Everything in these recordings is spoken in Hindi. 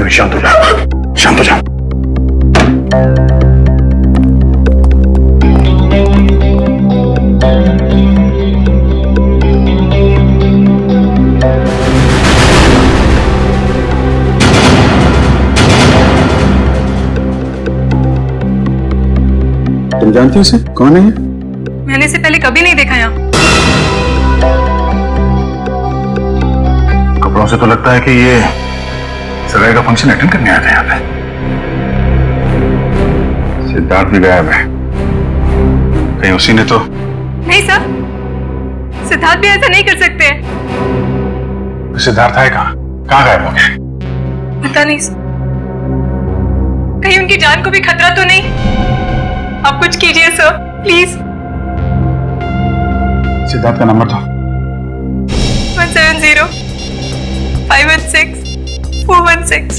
कभी शांत हो जा, शांत हो जा। तुम जानती हो इसे? कौन है ये? मैंने इसे पहले कभी नहीं देखा यहाँ। कपड़ों से तो लगता है कि ये सगाई का फंक्शन अटेंड करने आया था यहाँ पे। सिद्धार्थ भी गायब है, कहीं उसी ने तो। नहीं सर, सिद्धार्थ भी ऐसा नहीं कर सकते। सिद्धार्थ है कहाँ गायब हो गया? पता नहीं सर, कहीं उनकी जान को भी खतरा तो नहीं? आप कुछ कीजिए सर, प्लीज। सिद्धार्थ का नंबर दो। 170 516 416।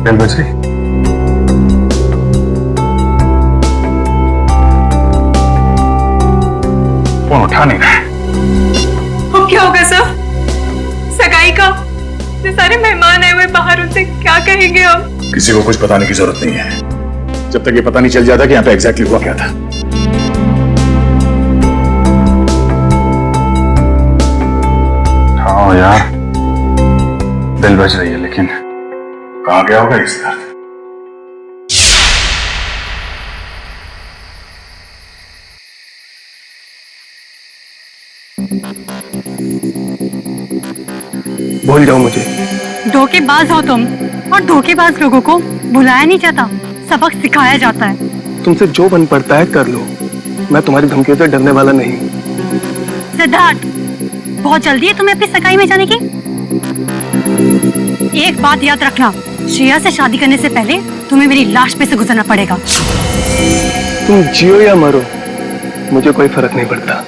बेल बज रही। फोन उठा नहीं रहा है। अब क्या होगा सर? सगाई का इतने सारे मेहमान आए हुए बाहर, उनसे क्या कहेंगे हम? किसी को कुछ बताने की जरूरत नहीं है, जब तक ये पता नहीं चल जाता कि यहाँ पे एग्जैक्टली हुआ क्या था। हाँ यार, बेल बज रही है, लेकिन कहाँ गया होगा इस दर्द? भूल जाओ मुझे। धोखेबाज हो तुम, और धोखेबाज लोगों को बुलाया नहीं जाता, सबक सिखाया जाता है। तुमसे जो बन पड़ता है कर लो, मैं तुम्हारी धमकियों से डरने वाला नहीं। सिद्धार्थ, बहुत जल्दी है तुम्हें अपनी सगाई में जाने की। एक बात याद रखना, श्रेया से शादी करने से पहले तुम्हें मेरी लाश पे से गुजरना पड़ेगा। तुम जियो या मरो, मुझे कोई फर्क नहीं पड़ता।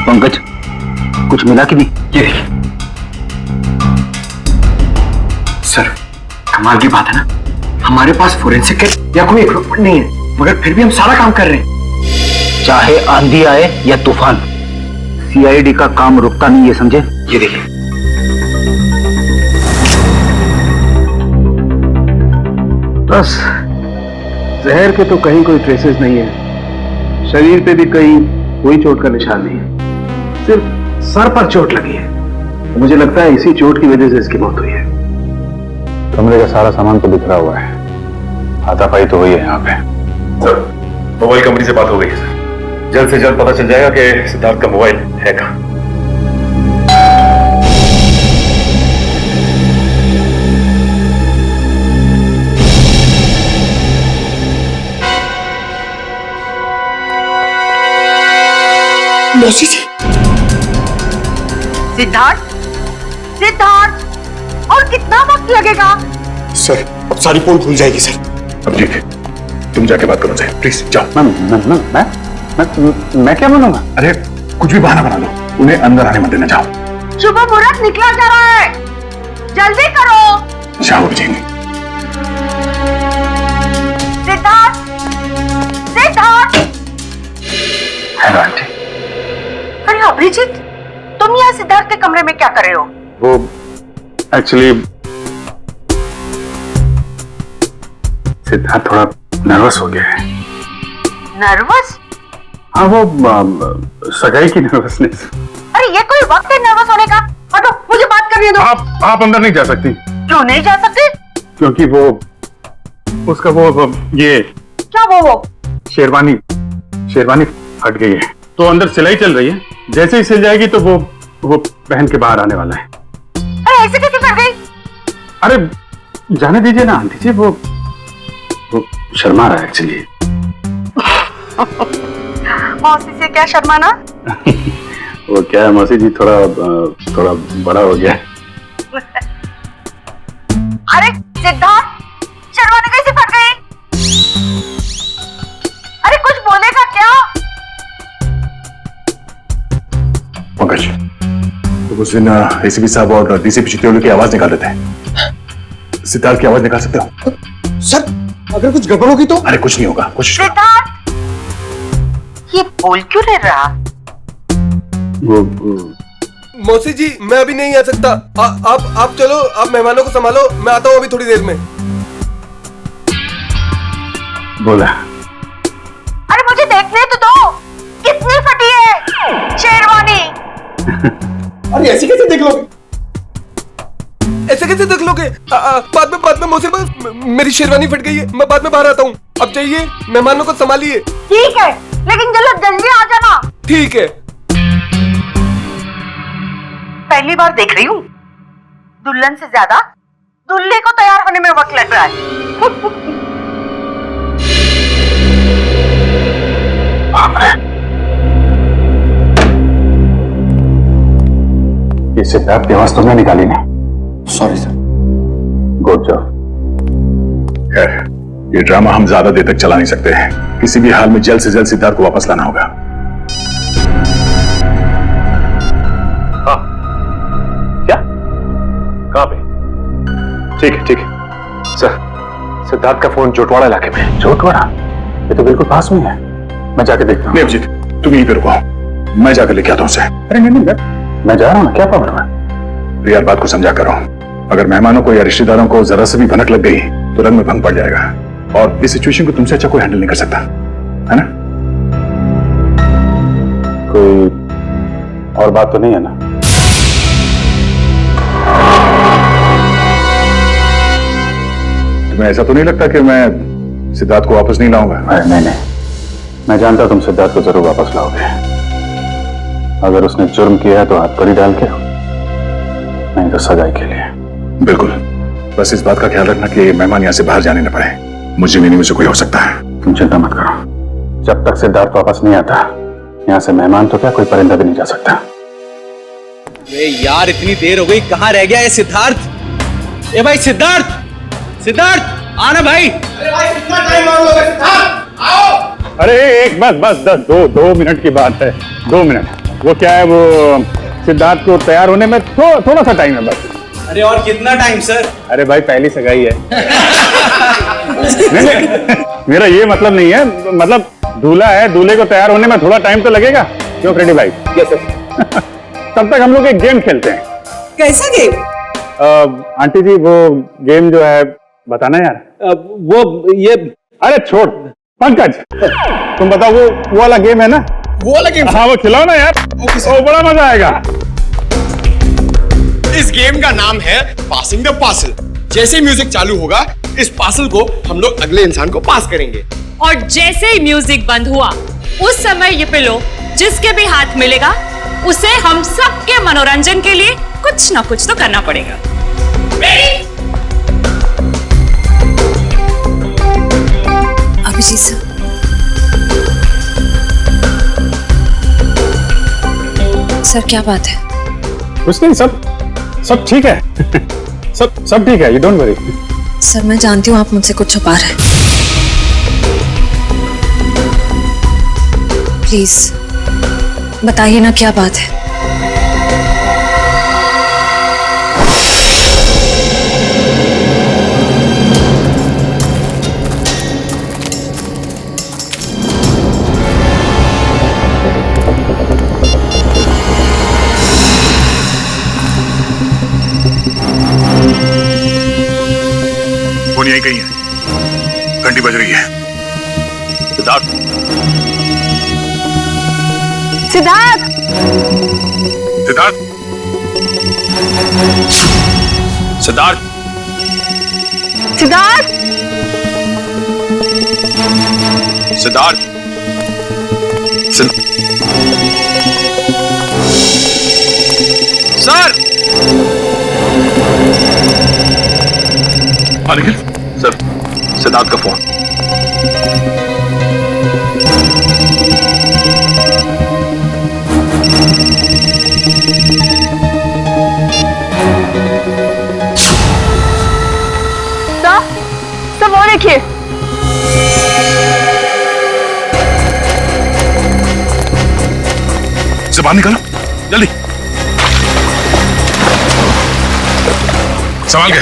पंकज, कुछ मिला कि नहीं? ये देखिए सर, कमाल की बात है ना, हमारे पास फोरेंसिक किट या कोई इक्विपमेंट नहीं है, मगर फिर भी हम सारा काम कर रहे हैं। चाहे आंधी आए या तूफान, सीआईडी का काम रुकता नहीं है, समझे? ये देखिए। बस जहर के तो कहीं कोई ट्रेसेस नहीं है, शरीर पे भी कहीं कोई चोट का निशान नहीं है, सिर्फ सर पर चोट लगी है। मुझे लगता है इसी चोट की वजह से इसकी मौत हुई है। कमरे का सारा सामान तो बिखरा हुआ है, हाथापाई तो हुई है यहाँ पे। सर, मोबाइल कंपनी से बात हो गई है सर, जल्द से जल्द पता चल जाएगा कि सिद्धार्थ का मोबाइल है कहाँ। सिद्धार्थ, सिद्धार्थ, और कितना वक्त लगेगा? सर, अब सारी पोल खुल जाएगी सर। अब ठीक है, तुम जाके बात करो सर, प्लीज जाओ। मैं क्या बनूंगा? अरे कुछ भी बहाना बना लो, उन्हें अंदर आने मत देना। जाओ। शुभ मुहूर्त निकला जा रहा है, जल्दी करो। जाओ विजय। सिद्धार्थ, सिद्धार्थ। Hello aunty. अरे अभिजीत, तुम यहाँ सिद्धार्थ के कमरे में क्या कर रहे हो? वो एक्चुअली सिद्धार्थ थोड़ा नर्वस हो गया है। नर्वस? हाँ, वो सगाई की नर्वसनेस। अरे ये कोई वक्त है नर्वस होने का? हटो, मुझे बात करने दो। आप अंदर नहीं जा सकती। क्यों नहीं जा सकते? क्योंकि वो उसका वो ये क्या वो शेरवानी फट गई है तो अंदर सिलाई चल रही है, जैसे ही सिल जाएगी तो वो पहन के बाहर आने वाला है। अरे ऐसे कैसे फट गई? अरे जाने दीजिए ना आंटी जी, वो शर्मा रहा है एक्चुअली। मौसी से क्या शर्माना? वो क्या है मौसी जी, थोड़ा बड़ा हो गया है। अरे सिद्धार्थ, शर्माने कैसे फट गई? अरे कुछ बोलेगा क्या? पंकज, तो उस दिन एसीपी साहब और डीसीपी चित्तौड़गढ़ की आवाज निकाल देते हैं, सिद्धार्थ की आवाज निकाल सकते हो? सर अगर कुछ गड़बड़ होगी तो? अरे कुछ नहीं होगा, कोशिश करो। सिद्धार्थ, ये बोल क्यों नहीं रहा? वो मौसी जी मैं अभी नहीं आ सकता। आप चलो, आप मेहमानों को संभालो, मैं आता हूँ अभी थोड़ी देर में। बोला। अरे मुझे देखने तो दो, कितनी फटी है शेरवानी। अरे ऐसे कैसे देख लोगे? ऐसे कैसे देख लोगे? बाद में मौसी, मेरी शेरवानी फट गई है, मैं बाद में बाहर आता हूँ। अब जाइए, मेहमानों को संभालिए। ठीक है, लेकिन जल्दी आ जाना। ठीक है। पहली बार देख रही हूँ, दुल्हन से ज्यादा दूल्हे को तैयार होने में वक्त लग रहा है। ये सिद्धार्थ की आवाज तुमने निकाली नहीं? Sorry sir. Good job. खैर, ये ड्रामा हम ज्यादा देर तक चला नहीं सकते हैं, किसी भी हाल में जल्द से जल्द सिद्धार्थ को वापस लाना होगा। हाँ, क्या? कहां पे? ठीक है सर, सिद्धार्थ का फोन जोटवाड़ा इलाके में। जोटवाड़ा? ये तो बिल्कुल पास में है, मैं जाके देखता हूँ। नहीं अभिजीत, तुम यहीं पे रुको, मैं जाकर लेके आता हूँ उसे। अरे नहीं, मैं जा रहा हूँ ना, क्या प्रॉब्लम है? यार बात को समझा करो, अगर मेहमानों को या रिश्तेदारों को जरा से भी भनक लग गई तो रंग में भंग पड़ जाएगा, और इस सिचुएशन को तुमसे अच्छा कोई हैंडल नहीं कर सकता, है ना? कोई और बात तो नहीं है ना? तुम्हें ऐसा तो नहीं लगता कि मैं सिद्धार्थ को वापस नहीं लाऊंगा? नहीं, मैं जानता तुम सिद्धार्थ को जरूर वापस लाओगे। अगर उसने जुर्म किया है तो हाथ कड़ी डाल के, नहीं तो सगाई के लिए। बिल्कुल, बस इस बात का ख्याल रखना कि मेहमान यहाँ से बाहर जाने न पाए। मुझे भी नहीं, मुझे कोई हो सकता है। तुम चिंता मत करो, जब तक सिद्धार्थ वापस नहीं आता यहाँ से मेहमान तो क्या कोई परिंदा भी नहीं जा सकता। यार इतनी देर हो गई, कहाँ रह गया ये सिद्धार्थ? ए भाई सिद्धार्थ, आना भाई। अरे भाई कितना टाइम और लोगे? सिद्धार्थ आओ। अरे एक बस 2 मिनट की बात है, 2 मिनट। वो क्या है, वो सिद्धार्थ को तैयार होने में थोड़ा सा टाइम है बस। अरे और कितना टाइम सर? अरे भाई पहली सगाई है। नहीं, मेरा ये मतलब नहीं है, मतलब दूल्हा है, दूल्हे को तैयार होने में थोड़ा टाइम तो लगेगा। क्यों फ्रेडी भाई? Yes sir. तब तक हम लोग एक गेम खेलते हैं। कैसा गेम? आंटी जी वो गेम जो है बताना यार। वो ये अरे छोड़ पंकज, तुम बताओ वो वाला गेम है ना? वो वाला गेम? हाँ वो खिलाओ ना यार, वो बड़ा मजा आएगा। इस गेम का नाम है पासिंग द पार्सल। जैसे म्यूजिक चालू होगा, इस पार्सल को हम लोग अगले इंसान को पास करेंगे। और जैसे ही म्यूजिक बंद हुआ, उस समय ये पिलो जिसके भी हाथ मिलेगा उसे हम सबके मनोरंजन के लिए कुछ ना कुछ तो करना पड़ेगा। रेडी? अभिजीत सर, सर क्या बात है? कुछ नहीं, सब ठीक है। सब ठीक है, यू डोंट वरी। सर मैं जानती हूँ आप मुझसे कुछ छुपा रहे हैं। प्लीज बताइए ना क्या बात है। फोन यहीं कहीं है, घंटी बज रही है। सिद्धार्थ, सिद्धार्थ, सिद्धार्थ, सिद्धार्थ, सिद्धार्थ, सिद्धार्थ, निखिल सर, सिद्धार्थ का फोन। सब वो देखिए। से बाहर निकालो जल्दी। संभाल के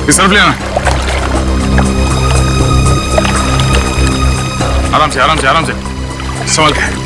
इस तरफ ले आना। आराम से आराम से आराम से संभाल के।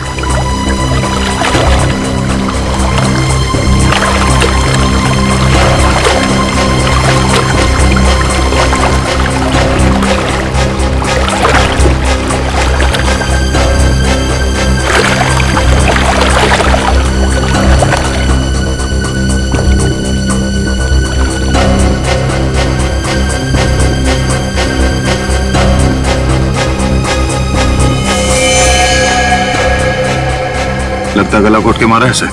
लगता गला घोट के मारा है इसे।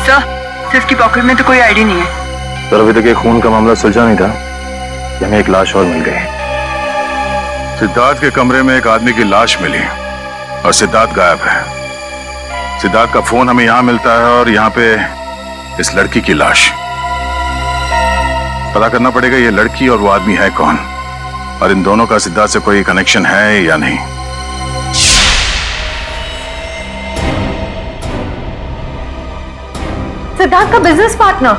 सर, इसकी पॉकेट में तो कोई आईडी नहीं है। सर, अभी तक ये खून का मामला सुलझा नहीं था कि हमें एक लाश और मिल गई। सिद्धार्थ के कमरे में एक आदमी की लाश मिली और सिद्धार्थ गायब है। सिद्धार्थ का फोन हमें यहां मिलता है और यहां पे इस लड़की की लाश। पता करना पड़ेगा ये लड़की और वो आदमी है कौन, और इन दोनों का सिद्धार्थ से कोई कनेक्शन है या नहीं। सिद्धार्थ का business partner.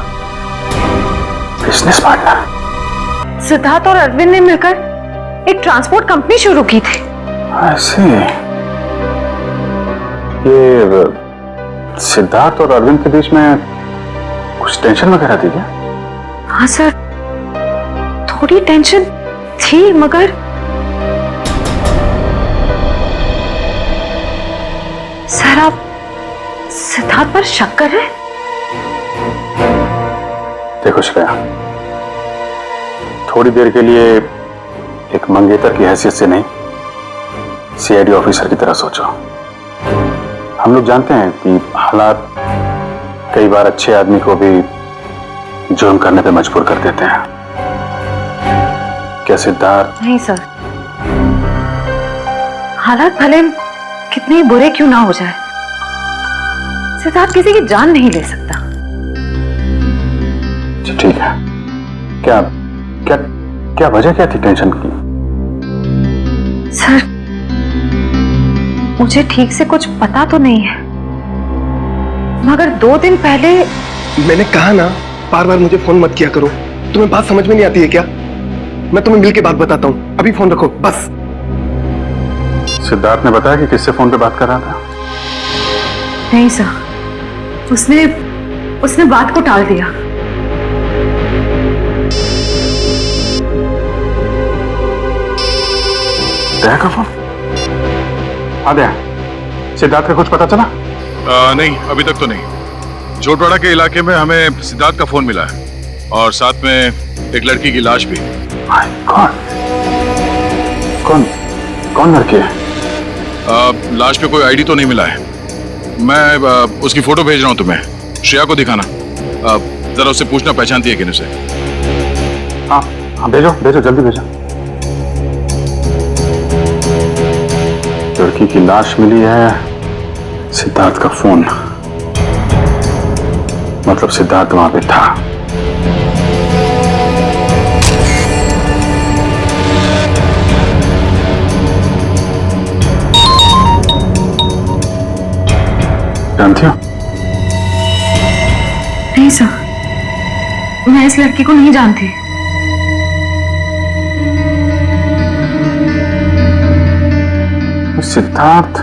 Business partner? Siddharth और अरविंद ने मिलकर एक ट्रांसपोर्ट कंपनी शुरू की थी। ऐसे ये सिद्धार्थ और अरविंद के बीच में कुछ टेंशन वगैरह थी क्या? हाँ सर, थोड़ी टेंशन थी, मगर सर आप सिद्धार्थ पर शक कर रहे हैं? देखो श्रेया, थोड़ी देर के लिए एक मंगेतर की हैसियत से नहीं, सीआईडी ऑफिसर की तरह सोचो। हम लोग जानते हैं कि हालात कई बार अच्छे आदमी को भी जुर्म करने पे मजबूर कर देते हैं। क्या सिद्धार्थ? नहीं सर, हालात भले कितने बुरे क्यों ना हो जाए, सिद्धार्थ किसी की जान नहीं ले सकता। ठीक है, क्या क्या क्या वजह क्या थी टेंशन की? सर, मुझे ठीक से कुछ पता तो नहीं है, मगर 2 दिन पहले। मैंने कहा ना, बार बार मुझे फोन मत किया करो। तुम्हें बात समझ में नहीं आती है क्या? मैं तुम्हें मिल के बात बताता हूँ, अभी फोन रखो बस। सिद्धार्थ ने बताया कि किससे फोन पे बात कर रहा था? नहीं सर, उसने बात को टाल दिया। दया का फोन? हाँ दया, सिद्धार्थ का कुछ पता चला? नहीं, अभी तक तो नहीं। जोटवाड़ा के इलाके में हमें सिद्धार्थ का फोन मिला है और साथ में एक लड़की की लाश भी। कौन लड़की है? लाश पे कोई आईडी तो नहीं मिला है। मैं उसकी फोटो भेज रहा हूँ तुम्हें, श्रेया को दिखाना। जरा उससे पूछना पहचानती है कि नहीं उसे। हाँ भेजो भेजो, जल्दी भेजो। लड़की की लाश मिली है, सिद्धार्थ का फोन, मतलब सिद्धार्थ वहां पे था। जानती हो? नहीं सर, मैं इस लड़की को नहीं जानती। सिद्धार्थ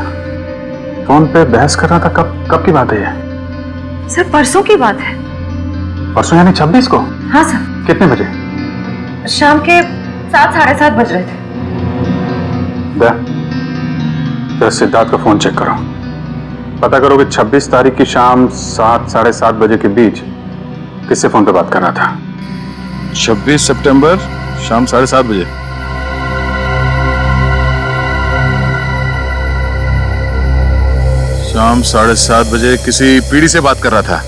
फोन पे बहस कर रहा था, कब की बात है ये? सर, परसों की बात है। परसों यानी 26 को? हाँ सर। कितने बजे? शाम के 7, 7:30 बज रहे थे। जरा सिद्धार्थ का फोन चेक करो, पता करो कि 26 तारीख की शाम 7, 7:30 बजे के बीच किससे फोन पे बात कर रहा था। 26 सितंबर शाम 7:30 बजे। शाम 7:30 बजे किसी पीढ़ी से बात कर रहा था।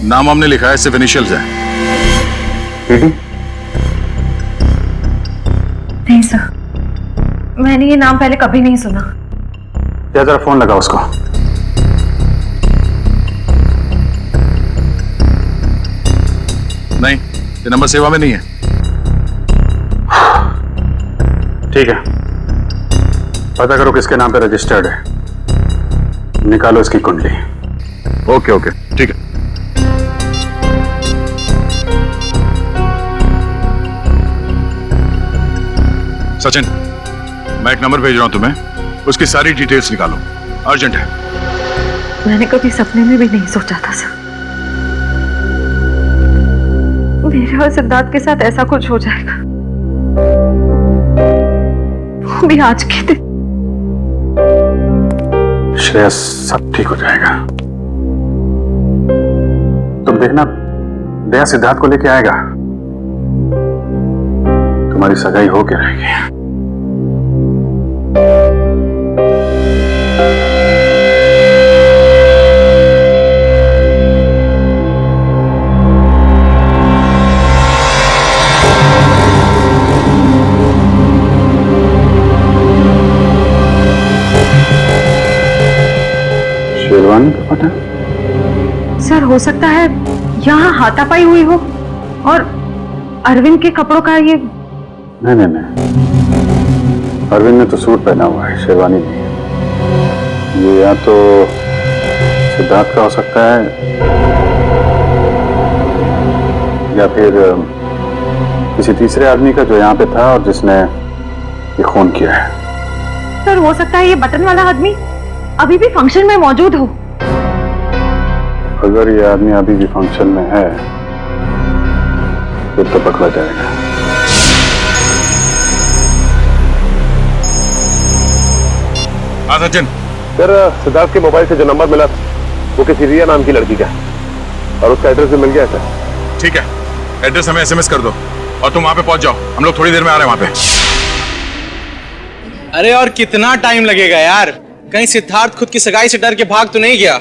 नाम हमने लिखा है, सिर्फ इनिशियल्स है। नहीं सर, मैंने ये नाम पहले कभी नहीं सुना। या जरा फोन लगा उसको। नहीं, ये नंबर सेवा में नहीं है। ठीक है, पता करो किसके नाम पे रजिस्टर्ड है, निकालो इसकी कुंडली। ओके ओके, ठीक है। सचिन, मैं एक नंबर भेज रहा हूं तुम्हें, उसकी सारी डिटेल्स निकालो, अर्जेंट है। मैंने कभी सपने में भी नहीं सोचा था सर, मेरे और सिद्धार्थ के साथ ऐसा कुछ हो जाएगा, वो भी आज के दिन। श्रेया, सब ठीक हो जाएगा, तुम देखना, दया सिद्धार्थ को लेके आएगा, तुम्हारी सगाई होके रहेगी। शेरवानी का पता? सर हो सकता है यहाँ हाथापाई हुई हो और अरविंद के कपड़ों का ये। नहीं नहीं नहीं, अरविंद ने तो सूट पहना हुआ है, शेरवानी नहीं है। ये या तो सिद्धार्थ का हो सकता है या फिर किसी तीसरे आदमी का जो यहाँ पे था और जिसने ये खून किया है। सर हो सकता है ये बटन वाला आदमी अभी भी फंक्शन में मौजूद हो। अगर ये आदमी अभी भी फंक्शन में है फिर तो पकड़ा जाएगा। हाँ सचिन। सर, सिद्धार्थ के मोबाइल से जो नंबर मिला था वो किसी रिया नाम की लड़की का और उसका एड्रेस भी मिल गया सर। ठीक है, एड्रेस हमें SMS कर दो और तुम वहां पे पहुंच जाओ, हम लोग थोड़ी देर में आ रहे हैं वहां पे। अरे और कितना टाइम लगेगा यार? कहीं सिद्धार्थ खुद की सगाई से डर के भाग तो नहीं गया?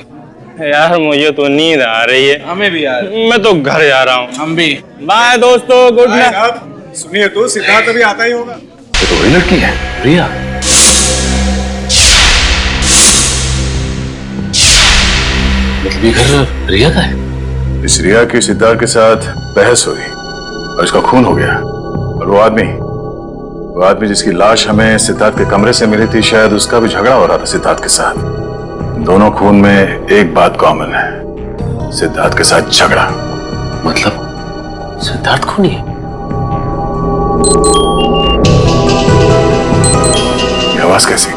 यार मुझे तो नींद आ रही है। हमें भी यार। मैं तो घर जा रहा हूँ। हम भी। बाय दोस्तों, गुड नाइट। सुनिए तो सिद्धार्थ अभी आता ही होगा। ये तो वही लड़की है, रिया। मतलब ये घर रिया का है? इस रिया की सिद्धार्थ के साथ बहस हुई और इसका खून हो गया। और वो आदमी जिसकी लाश हमें सिद्धार्थ के कमरे से मिली थी, शायद उसका भी झगड़ा हो रहा था सिद्धार्थ के साथ। दोनों खून में एक बात कॉमन है, सिद्धार्थ के साथ झगड़ा। मतलब सिद्धार्थ खूनी है? ये आवाज कैसी?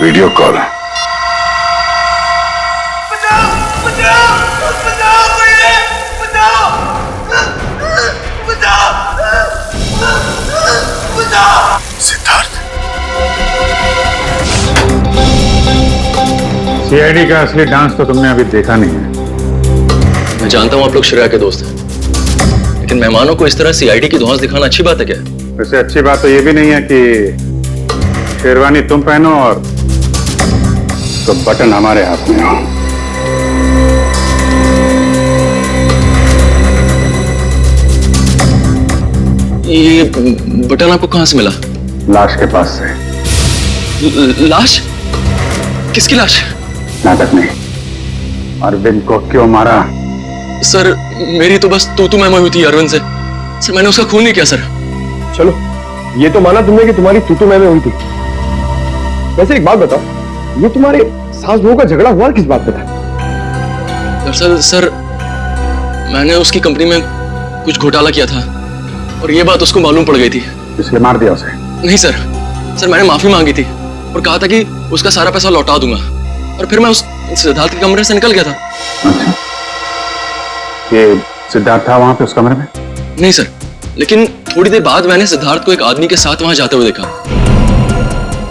Video call. सीआईडी का असली डांस तो तुमने अभी देखा नहीं है। मैं जानता हूं आप लोग श्रेया के दोस्त हैं, लेकिन मेहमानों को इस तरह सीआईडी की धौंस दिखाना अच्छी बात है क्या? वैसे अच्छी बात तो ये भी नहीं है कि शेरवानी तुम पहनो और तो बटन हमारे हाथ में हो। ये बटन आपको कहां से मिला? लाश के पास से। लाश? किसकी लाश? नाटक नहीं। अरविंद को क्यों मारा? सर मेरी तो बस तू मैं हुई थी अरविंद से। सर मैंने उसका खून नहीं किया सर। चलो ये तो माना तुमने कि तुम्हारी तू मैं हुई थी। वैसे एक बात बताओ, ये तुम्हारे सास बहू का झगड़ा हुआ किस बात पे था? दरअसल सर मैंने उसकी कंपनी में कुछ घोटाला किया था और ये बात उसको मालूम पड़ गई थी, इसलिए मार दिया उसे? नहीं सर, मैंने माफी मांगी थी और कहा था कि उसका सारा पैसा लौटा दूंगा और फिर मैं उस सिद्धार्थ के कमरे से निकल गया था। अच्छा, ये सिद्धार्थ था वहां पे उस कमरे में? नहीं सर, लेकिन थोड़ी देर बाद मैंने सिद्धार्थ को एक आदमी के साथ वहां जाते हुए देखा।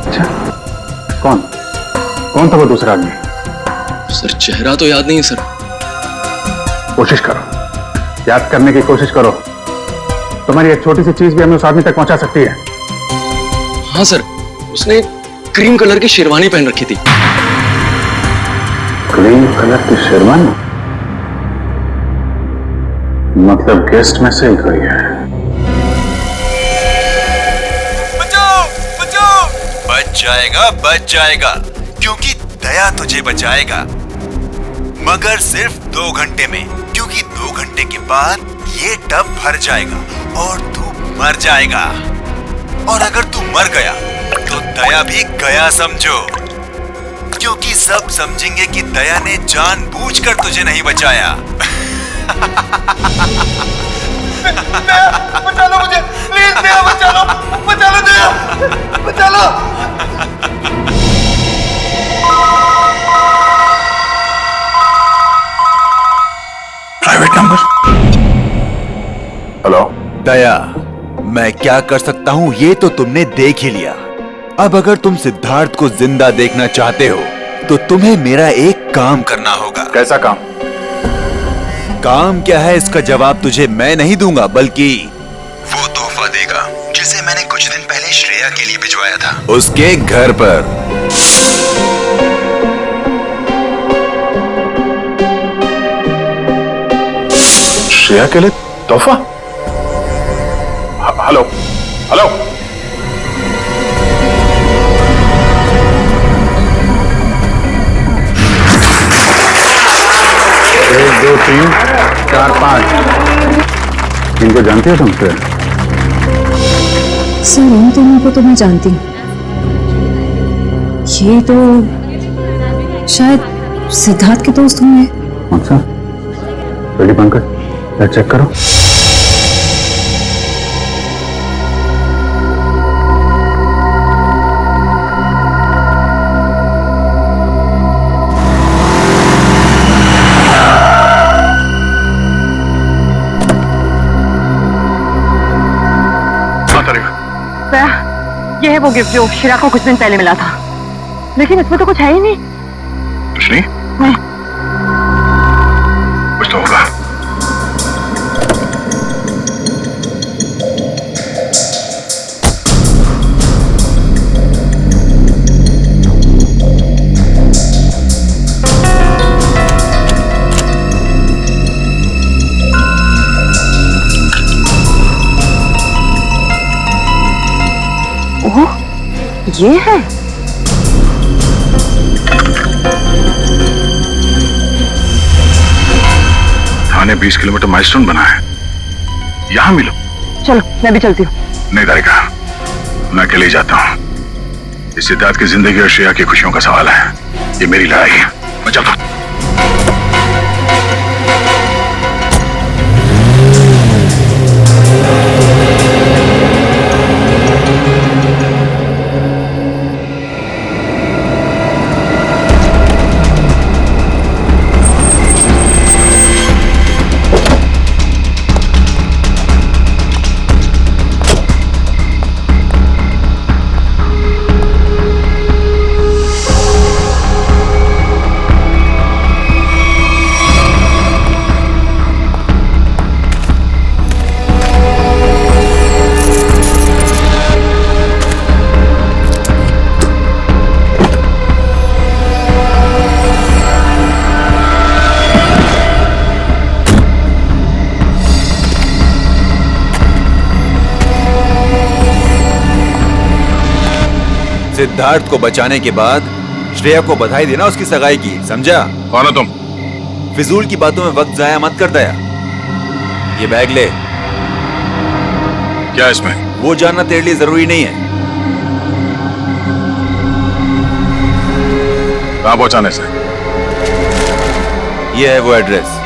अच्छा, कौन था वो दूसरा आदमी? सर चेहरा तो याद नहीं है सर। कोशिश करो, याद करने की कोशिश करो। तुम्हारी एक छोटी सी चीज भी हमें उस आदमी तक पहुंचा सकती है। हाँ सर, उसने क्रीम कलर की शेरवानी पहन रखी थी। क्रीम कलर की शेरवानी? मतलब गेस्ट में से ही कोई है। बचाओ बचाओ! बच जाएगा क्योंकि दया तुझे बचाएगा, मगर सिर्फ 2 घंटे में, क्योंकि 2 घंटे के बाद ये टब भर जाएगा और तू मर जाएगा। और अगर तू मर गया तो दया भी गया समझो, क्योंकि सब समझेंगे कि दया ने जानबूझकर तुझे नहीं बचाया। बचा लो मुझे, प्लीज दया, बचा लो दया, बचा लो। Private number. हेलो दया, मैं क्या कर सकता हूँ ये तो तुमने देख ही लिया। अब अगर तुम सिद्धार्थ को जिंदा देखना चाहते हो तो तुम्हें मेरा एक काम करना होगा। कैसा काम? काम क्या है इसका जवाब तुझे मैं नहीं दूंगा, बल्कि वो तोहफा देगा जिसे मैंने कुछ दिन पहले श्रेया के लिए भिजवाया था, उसके घर पर। श्रेया के लिए तोहफा? Hello hello, 1 2 3 4 5। इनको जानते हो तुम? फिर सर इन दोनों को तो मैं जानती हूँ। ये तो शायद सिद्धार्थ के दोस्त होंगे। अच्छा, रेडी पंकज, चेक करो। ये है वो गिफ्ट जो शिरा को कुछ दिन पहले मिला था, लेकिन इसमें तो कुछ है ही नहीं। कुछ नहीं? नहीं। कुछ तो होगा। ओह, ये है। थाने 20 किलोमीटर माइलस्टोन बना है, यहां मिलो। चलो मैं भी चलती हूँ। नहीं तारिका, मैं अकेले ही जाता हूँ। इस सिद्धार्थ की जिंदगी और श्रेया की खुशियों का सवाल है, ये मेरी लड़ाई है, मैं चलता हूँ। सिद्धार्थ को बचाने के बाद श्रेया को बधाई देना उसकी सगाई की, समझा? कौन हो तुम? फिजूल की बातों में वक्त जाया मत कर दया। ये बैग ले। क्या इसमें? वो जानना तेरे लिए जरूरी नहीं है। कहां पहुंचाने से? ये है वो एड्रेस।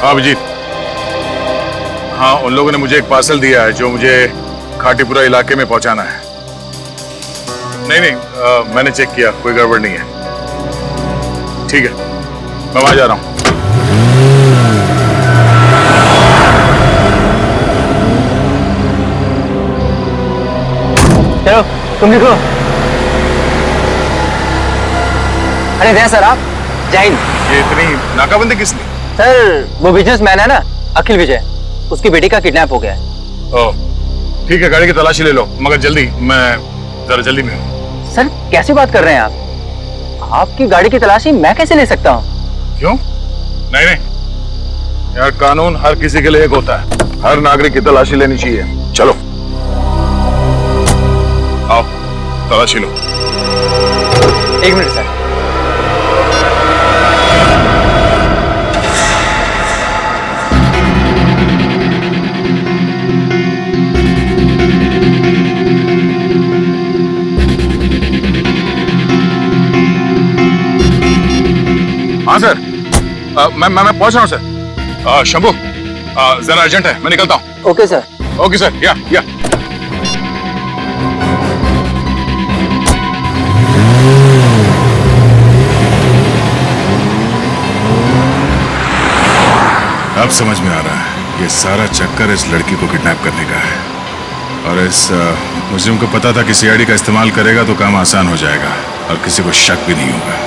अभिजीत, हाँ, उन लोगों ने मुझे एक पार्सल दिया है जो मुझे खाटीपुरा इलाके में पहुंचाना है। नहीं, मैंने चेक किया, कोई गड़बड़ नहीं है। ठीक है, मैं वहां जा रहा हूं। चलो तुम लिखो। अरे जय सर, आप जय हिंद। ये इतनी नाकाबंदी किसने? सर वो बिजनेसमैन है ना, अखिल विजय, उसकी बेटी का किडनैप हो गया है। ओह ठीक है, गाड़ी की तलाशी ले लो, मगर जल्दी, मैं जरा जल्दी में हूँ। सर कैसी बात कर रहे हैं आप? आपकी गाड़ी की तलाशी मैं कैसे ले सकता हूँ? क्यों? नहीं नहीं यार, कानून हर किसी के लिए एक होता है, हर नागरिक की तलाशी लेनी चाहिए। चलो आओ तलाशी लो। एक मिनट सर। हाँ सर, मैं पहुंच रहा हूँ सर। शंभू, जरा अर्जेंट है, मैं निकलता हूँ। Okay sir. ओके सर, या अब समझ में आ रहा है, ये सारा चक्कर इस लड़की को किडनैप करने का है। और इस मुजरिम को पता था कि सीआईडी का इस्तेमाल करेगा तो काम आसान हो जाएगा और किसी को शक भी नहीं होगा।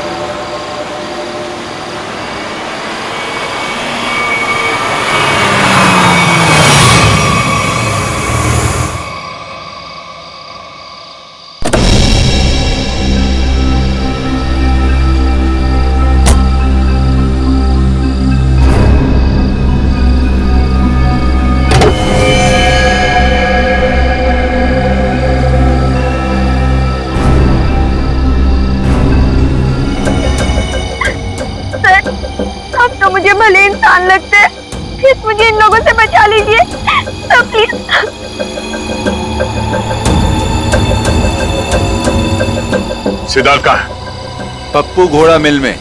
मुझे भले इंसान लगते हैं, प्लीज मुझे इन लोगों से बचा लीजिए तो प्लीज। सिद्धार्थ कहाँ है? पप्पू घोड़ा मिल में।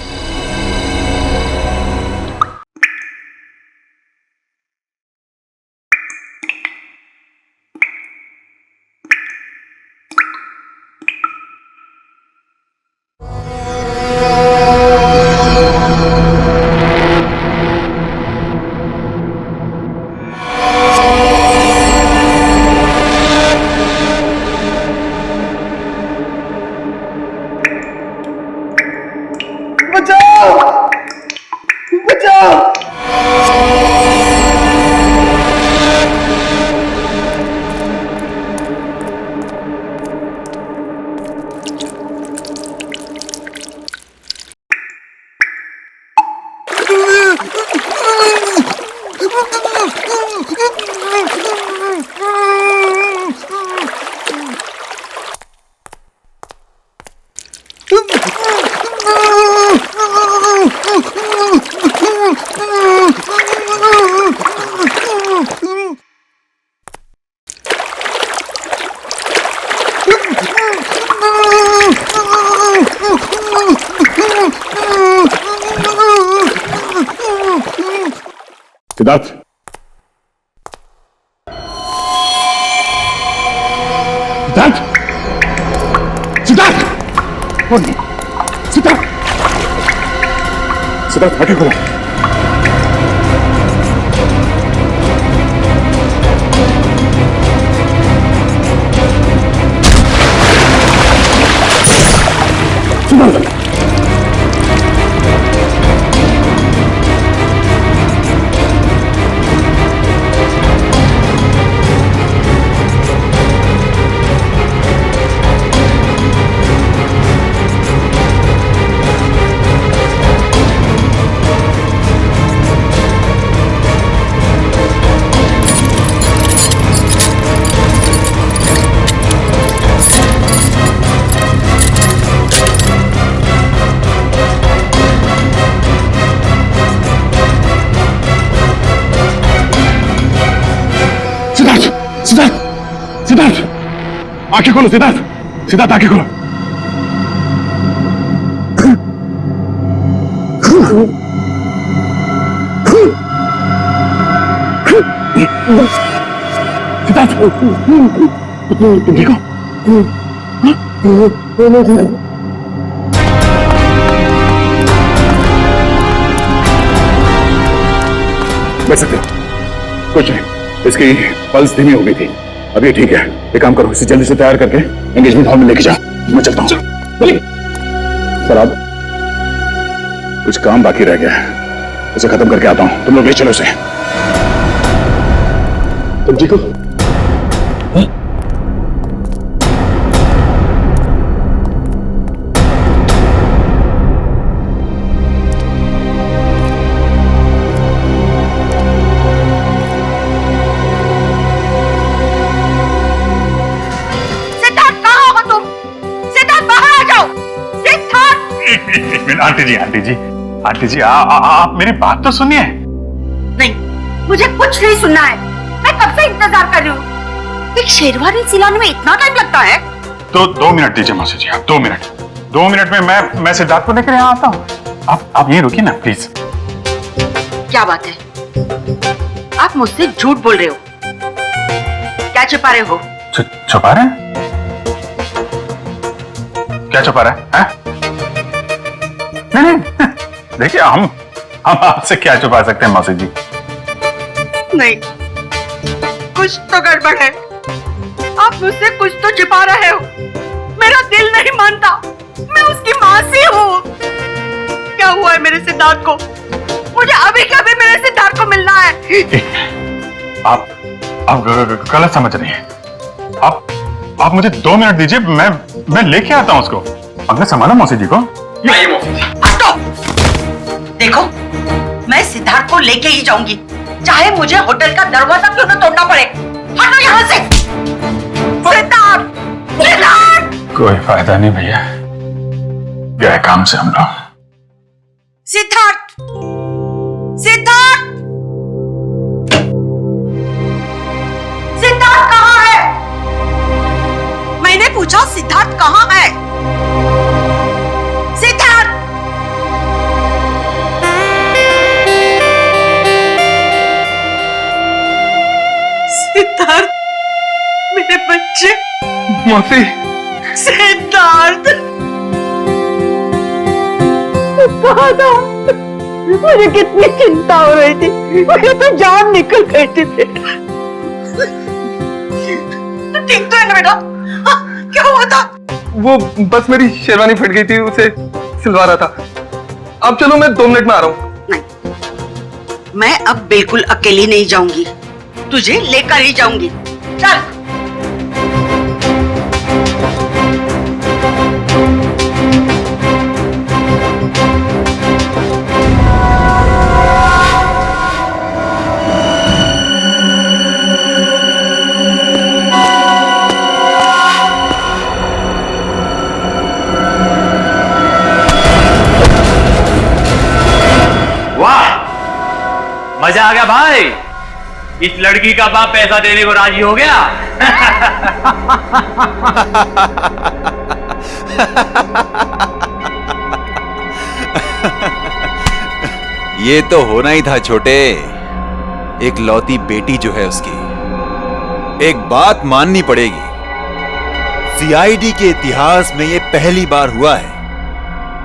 सिद्धार्थ, सिद्धार्थ, सिद्धार्थ, सिद्धार्थ, सिद्धार्थ आगे खोलो। सिद्धार्थ, सिद्धार्थ, आंखें खोलो सिद्धार्थ, सिद्धार्थ आंखें खोलो। सिद्धार्थ, तुम ठीक हो? बैठ सकते हो। कुछ नहीं, इसकी पल्स धीमी हो गई थी, अब ये ठीक है। एक काम करो, इसे जल्दी से तैयार करके एंगेजमेंट हॉल में लेके जाओ। मैं चलता हूँ। सर अब कुछ काम बाकी रह गया है, उसे खत्म करके आता हूँ। तुम लोग ले चलो उसे। तुम ठीक हो? आंटी जी आप मेरी बात तो सुनिए। नहीं, मुझे कुछ नहीं सुनना है। मैं कब से इंतजार कर रही हूँ। एक शेरवानी सिलाने में इतना टाइम लगता है? तो 2 मिनट दीजिए मौसी जी, आप 2 मिनट। 2 मिनट में मैं सिद्धार्थ को लेकर यहाँ आता हूँ। आप यहीं रुकिए ना प्लीज। क्या बात है, आप मुझसे झूठ बोल रहे हो? क्या छुपा रहे हो? छुपा रहे हैं? क्या छुपा रहे हैं? नहीं देखिए, हम आपसे क्या छुपा सकते हैं मौसी जी? नहीं, कुछ तो गड़बड़ है। आप मुझसे कुछ तो छिपा रहे हो। मेरा दिल नहीं मानता, मैं उसकी माँ सी हूँ। क्या हुआ है मेरे सिद्धार्थ को? मुझे अभी कभी मेरे सिद्धार्थ को मिलना है। आप गलत समझ रही हैं। आप मुझे 2 मिनट दीजिए, मैं लेके आता हूँ उसको। अपने संभालो मौसी जी को। देखो, मैं सिद्धार्थ को लेके ही जाऊंगी, चाहे मुझे होटल का दरवाजा क्यों न तोड़ना पड़े। हटो यहाँ से। सिद्धार्थ, सिद्धार्थ। कोई फायदा नहीं भैया, गए काम से हम लोग। सिद्धार्थ, सिद्धार्थ, सिद्धार्थ कहाँ है? मैंने पूछा सिद्धार्थ कहाँ है? सिद्धार्थ, सिद्धार्थ, मेरे बच्चे। मौसी। सिद्धार्थ, कहाँ था? मुझे कितनी चिंता हो रही थी, मुझे तो जान निकल गई थी। तो ठीक तो है ना बेटा? क्या हुआ था? वो बस मेरी शेरवानी फट गई थी, उसे सिलवा रहा था। अब चलो, मैं 2 मिनट में आ रहा हूँ। नहीं, मैं अब बिल्कुल अकेली नहीं जाऊंगी, तुझे लेकर ही जाऊंगी। चल। मजा आ गया भाई। इस लड़की का बाप पैसा देने को राजी हो गया। ये तो होना ही था छोटे। एक लौती बेटी जो है उसकी, एक बात माननी पड़ेगी, सीआईडी के इतिहास में ये पहली बार हुआ है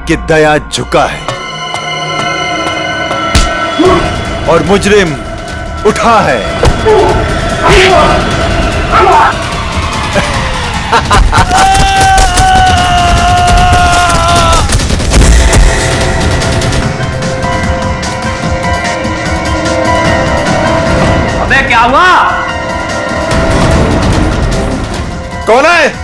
कि दया झुका है और मुजरिम उठा है। अबे क्या हुआ? कौन है?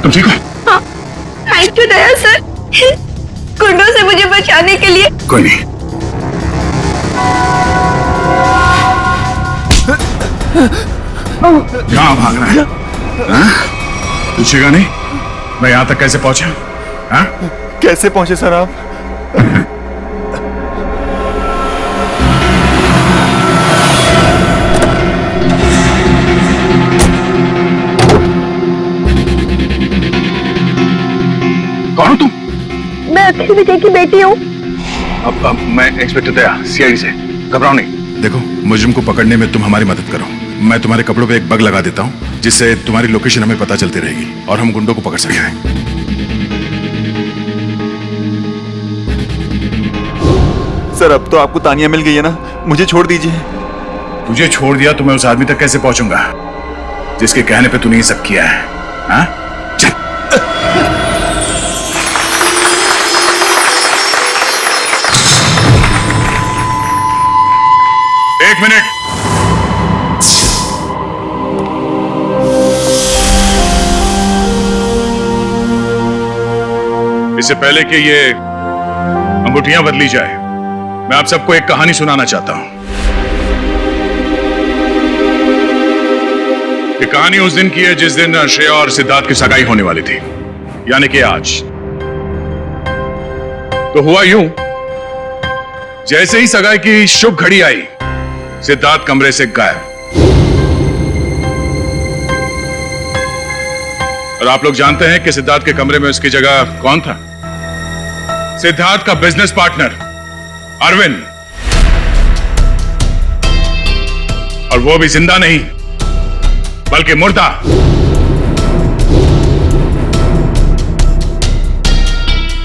तुम ठीक हो? हाँ, थैंक यू दया सर, गुंडों से मुझे बचाने के लिए। कोई नहीं। कहाँ भाग रहा है? पूछेगा नहीं मैं यहां तक कैसे पहुंचा? हाँ? कैसे पहुंचे सर आप? कौन हो तुम? मैं अखिल विजय की बेटी हूँ। अब मैं इंस्पेक्टर दया सीआईडी से। घबराओ नहीं। देखो मुजरिम को पकड़ने में तुम हमारी मदद करो। मैं तुम्हारे कपड़ों पे एक बग लगा देता हूँ जिससे तुम्हारी लोकेशन हमें पता चलती रहेगी और हम गुंडों को पकड़ सकेंगे। सर अब तो आपको तानिया मिल गई है ना, मुझे छोड़ दीजिए। तुझे छोड़ दिया तो मैं उस आदमी तक कैसे पहुंचूंगा जिसके कहने पे तूने ये सब किया है? हाँ? एक मिनट। इससे पहले कि ये अंगूठियां बदली जाए, मैं आप सबको एक कहानी सुनाना चाहता हूं। ये कहानी उस दिन की है जिस दिन श्रेया और सिद्धार्थ की सगाई होने वाली थी, यानी कि आज। तो हुआ यूं, जैसे ही सगाई की शुभ घड़ी आई, सिद्धार्थ कमरे से गायब। और आप लोग जानते हैं कि सिद्धार्थ के कमरे में उसकी जगह कौन था? सिद्धार्थ का बिजनेस पार्टनर अरविंद। और वो भी जिंदा नहीं बल्कि मुर्दा।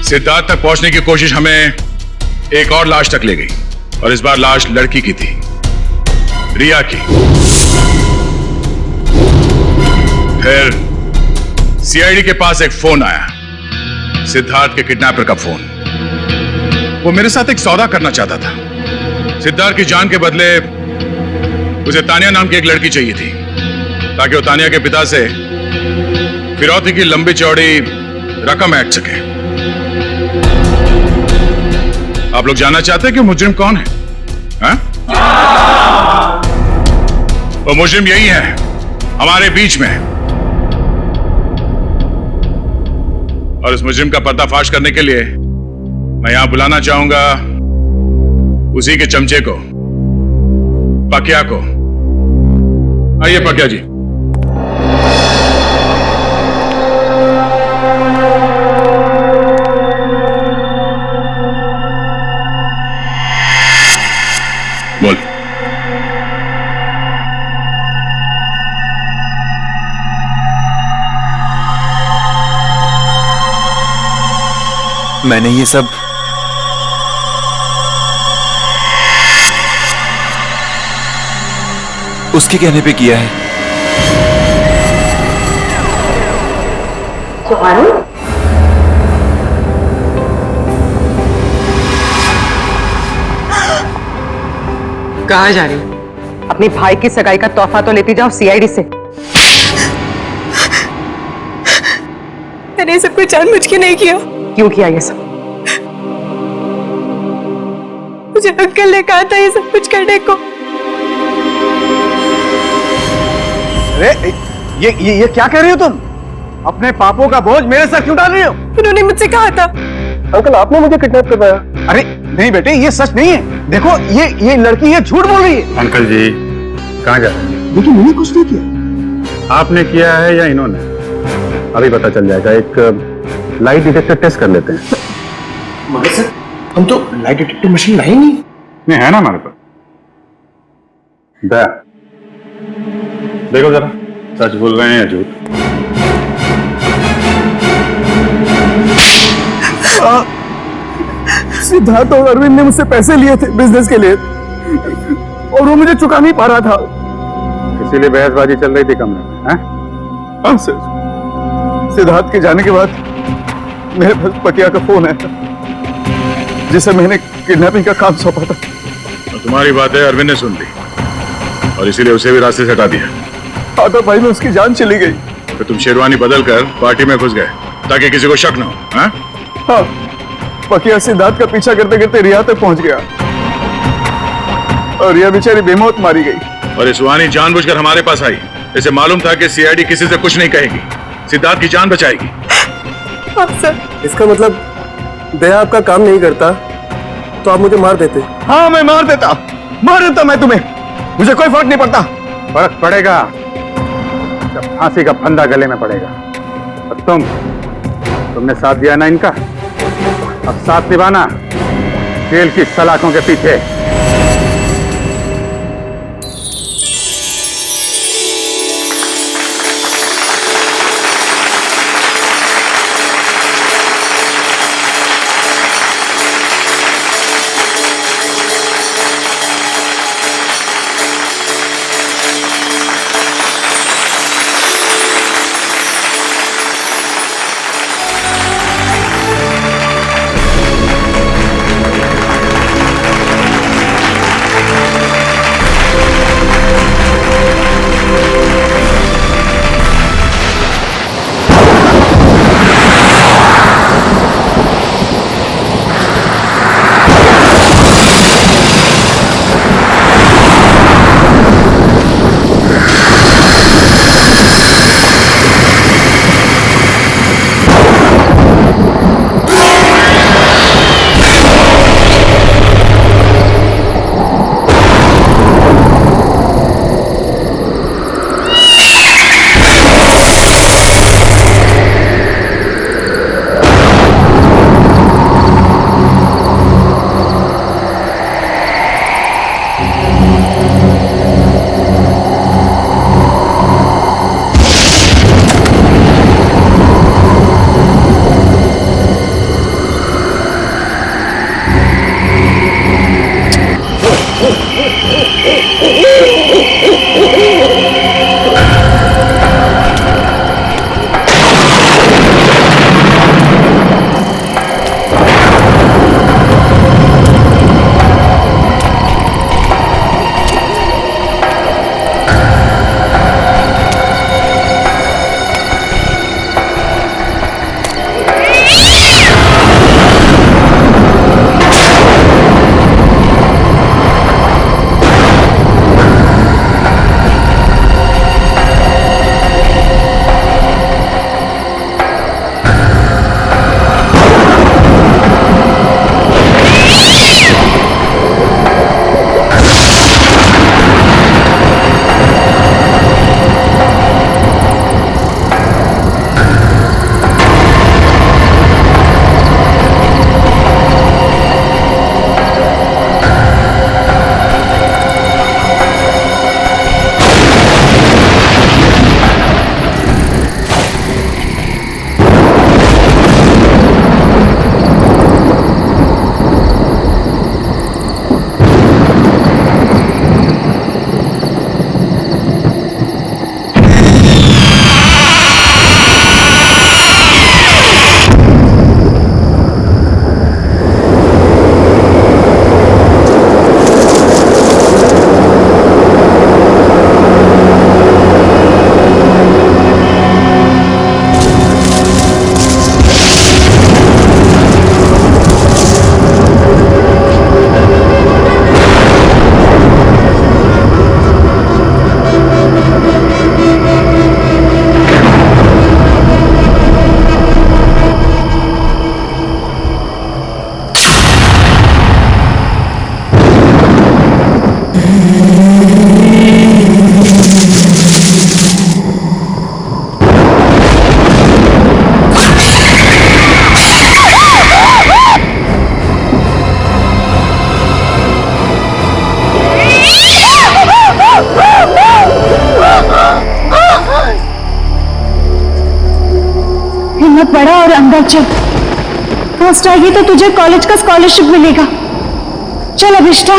सिद्धार्थ तक पहुंचने की कोशिश हमें एक और लाश तक ले गई, और इस बार लाश लड़की की थी, रिया की। फिर सीआईडी के पास एक फोन आया, सिद्धार्थ के किडनैपर का फोन। वो मेरे साथ एक सौदा करना चाहता था। सिद्धार्थ की जान के बदले उसे तानिया नाम की एक लड़की चाहिए थी, ताकि वो तानिया के पिता से फिरौती की लंबी चौड़ी रकम ऐंठ सके। आप लोग जानना चाहते हैं कि मुजरिम कौन है? हाँ? वो मुजरिम यही है, हमारे बीच में। और इस मुजरिम का पर्दाफाश करने के लिए मैं यहां बुलाना चाहूंगा उसी के चमचे को, पकिया को। आइए पकिया जी। बोल। मैंने ये सब उसके कहने पे किया है। कहाँ जा रही हो? अपने भाई की सगाई का तोहफा तो लेती जाओ सीआईडी से। मैंने सब कुछ जानबूझ के नहीं किया। क्यों किया ये सब? मुझे अंकल ने कहा था ये सब कुछ करने को। अरे ये क्या कह रही हो तुम? अपने पापों का बोझ मेरे सर क्यों डाल रही हो? उन्होंने मुझसे कहा था। अंकल आपने मुझे किडनैप करवाया। अरे नहीं बेटे, ये सच नहीं है। देखो ये लड़की ये झूठ बोल रही है। अंकल जी कहाँ जा रहे हैं? लेकिन मैंने कुछ नहीं किया। आपने किया है या इन्होंने? अभी पता चल जाएगा। एक लाइट डिटेक्टर टेस्ट कर लेते हैं। मगर सर हम तो लाइट डिटेक्टर मशीन लाए नहीं है ना हमारे पास। दया देखो जरा, सच बोल रहे हैं या झूठ? सिद्धार्थ और अरविंद ने मुझसे पैसे लिए थे बिजनेस के लिए, और वो मुझे चुका नहीं पा रहा था। इसीलिए बहसबाजी चल रही थी कमरे में? हैं? हाँ सर, सिद्धार्थ के जाने के बाद मेरे पास पकिया का फोन आया था, जिसे मैंने किडनैपिंग का काम सौंपा था। और तुम्हारी बातें अरविंद ने सुन ली और इसीलिए उसे भी रास्ते से हटा दिया। आधा भाई में उसकी जान चली गई। तो तुम शेरवानी बदल कर पार्टी में घुस गए ताकि किसी को शक न हो। हाँ? हाँ, पकिया सिद्धार्थ का पीछा करते करते रिया तक पहुंच गया और रिया बेचारी बेमौत मारी गई। और ये सुहानी जानबूझकर हमारे पास आई। इसे मालूम था कि सीआईडी किसी से कुछ नहीं कहेगी। सिद्धार्थ की जान बचाएगी। हाँ सर। इसका मतलब दया आपका काम नहीं करता तो आप मुझे मार देते। हाँ मैं मार देता मैं तुम्हें, मुझे कोई फर्क नहीं पड़ता। फर्क पड़ेगा जब फांसी का फंदा गले में पड़ेगा। और तुमने साथ दिया ना इनका, अब साथ निभाना जेल की सलाखों के पीछे। हिम्मत बढ़ा और अंदर चल। फर्स्ट आएगी तो तुझे कॉलेज का स्कॉलरशिप मिलेगा। चल अभिष्टा।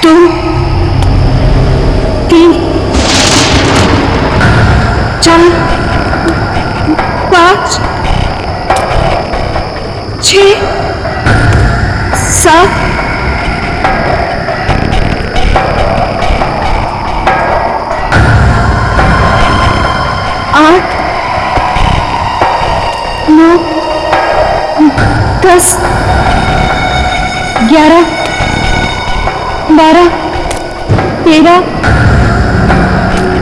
2 3 4 5 6 7 8 9 10 11 12 13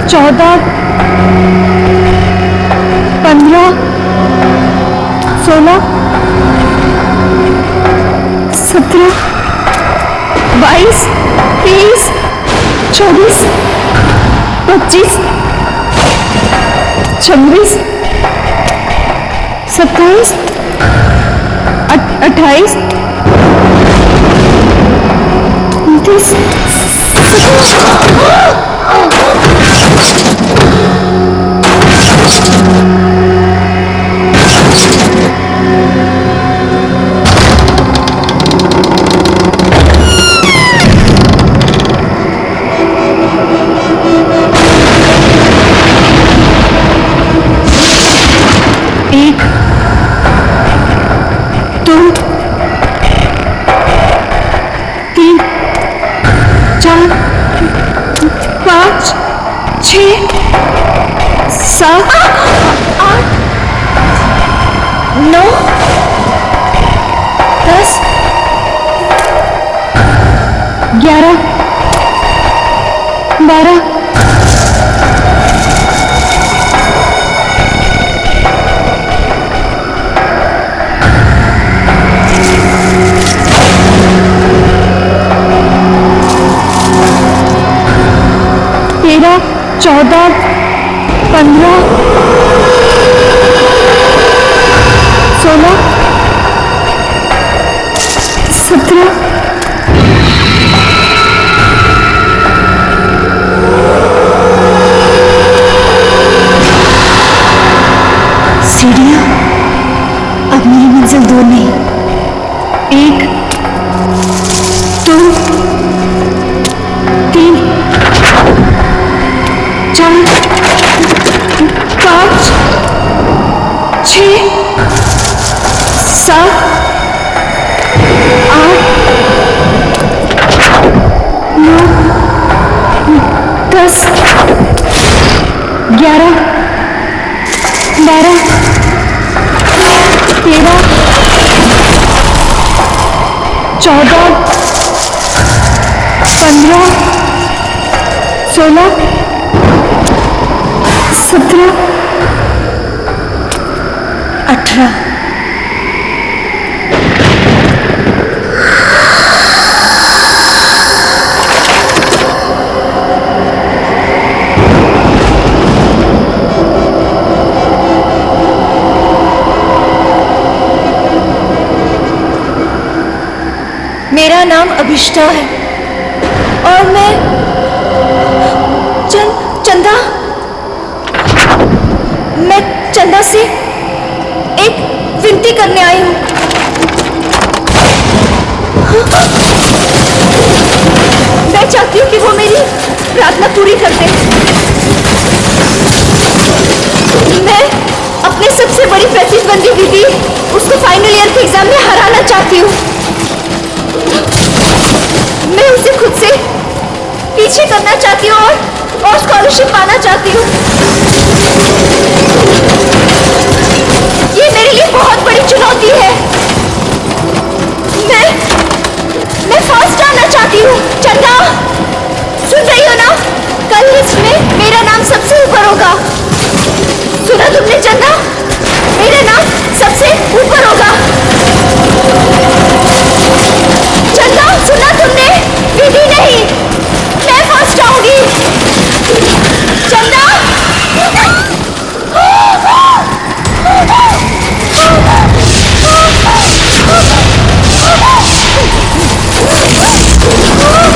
14 15 16 17 22 23 24 25 26 27 28 29 1 2 3 4 5 6 7 8 9 10 11 12 13 14 15 16 17 सीढ़ियां अब मेरी मंजिल दूर नहीं 1 2 3 4 5 6 7 8 9 10 11 12 13 14 15 16 17 18 मेरा नाम अभिष्टा है और मैं चंदा मैं चंदा से एक विनती करने आई हूँ। मैं चाहती हूँ कि वो मेरी प्रार्थना पूरी कर दे। मैं अपने सबसे बड़ी प्रतिद्वंदी दीदी उसको फाइनल ईयर के एग्जाम में हराना चाहती हूँ। मैं उसे खुद से पीछे करना चाहती हूँ और स्कॉलरशिप पाना चाहती हूँ। ये मेरे लिए बहुत बड़ी चुनौती है। मैं फर्स्ट आना चाहती हूँ। चंदा, सुन रही हो ना? कल लिस्ट में मेरा नाम सबसे ऊपर होगा। सुना तुमने चंदा? मेरा नाम सबसे ऊपर होगा। चंदा, सुना तुमने? विधि नहीं, मैं फर्स्ट आऊंगी। चंदा, Oh!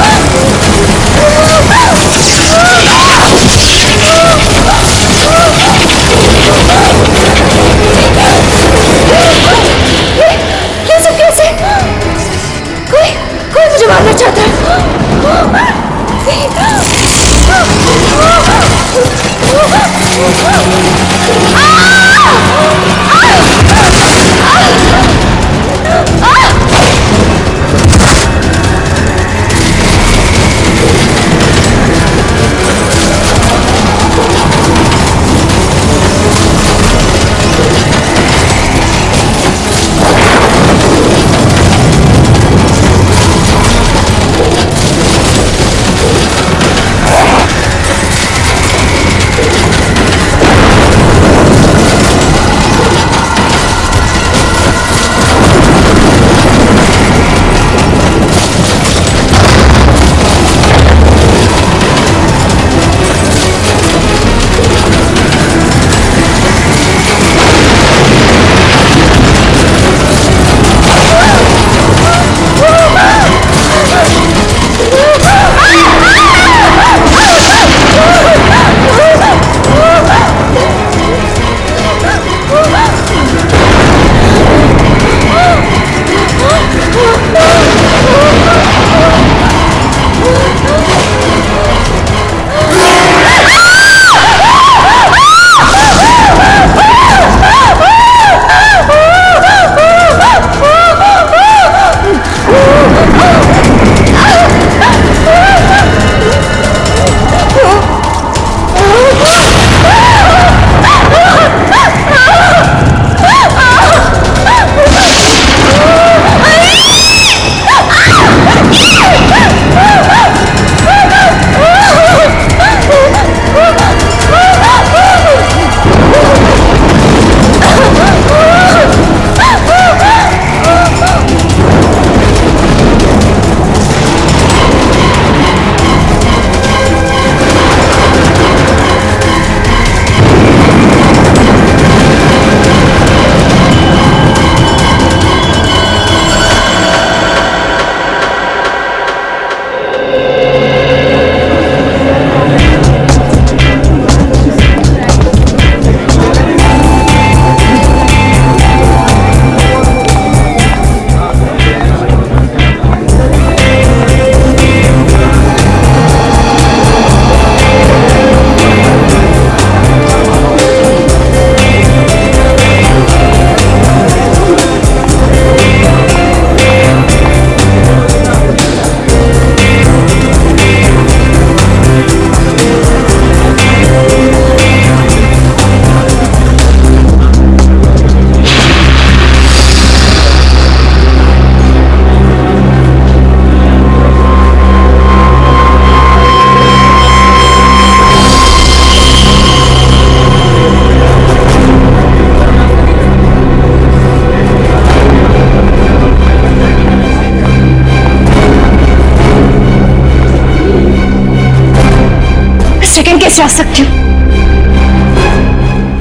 सेकंड कैसे आ सकती हूँ?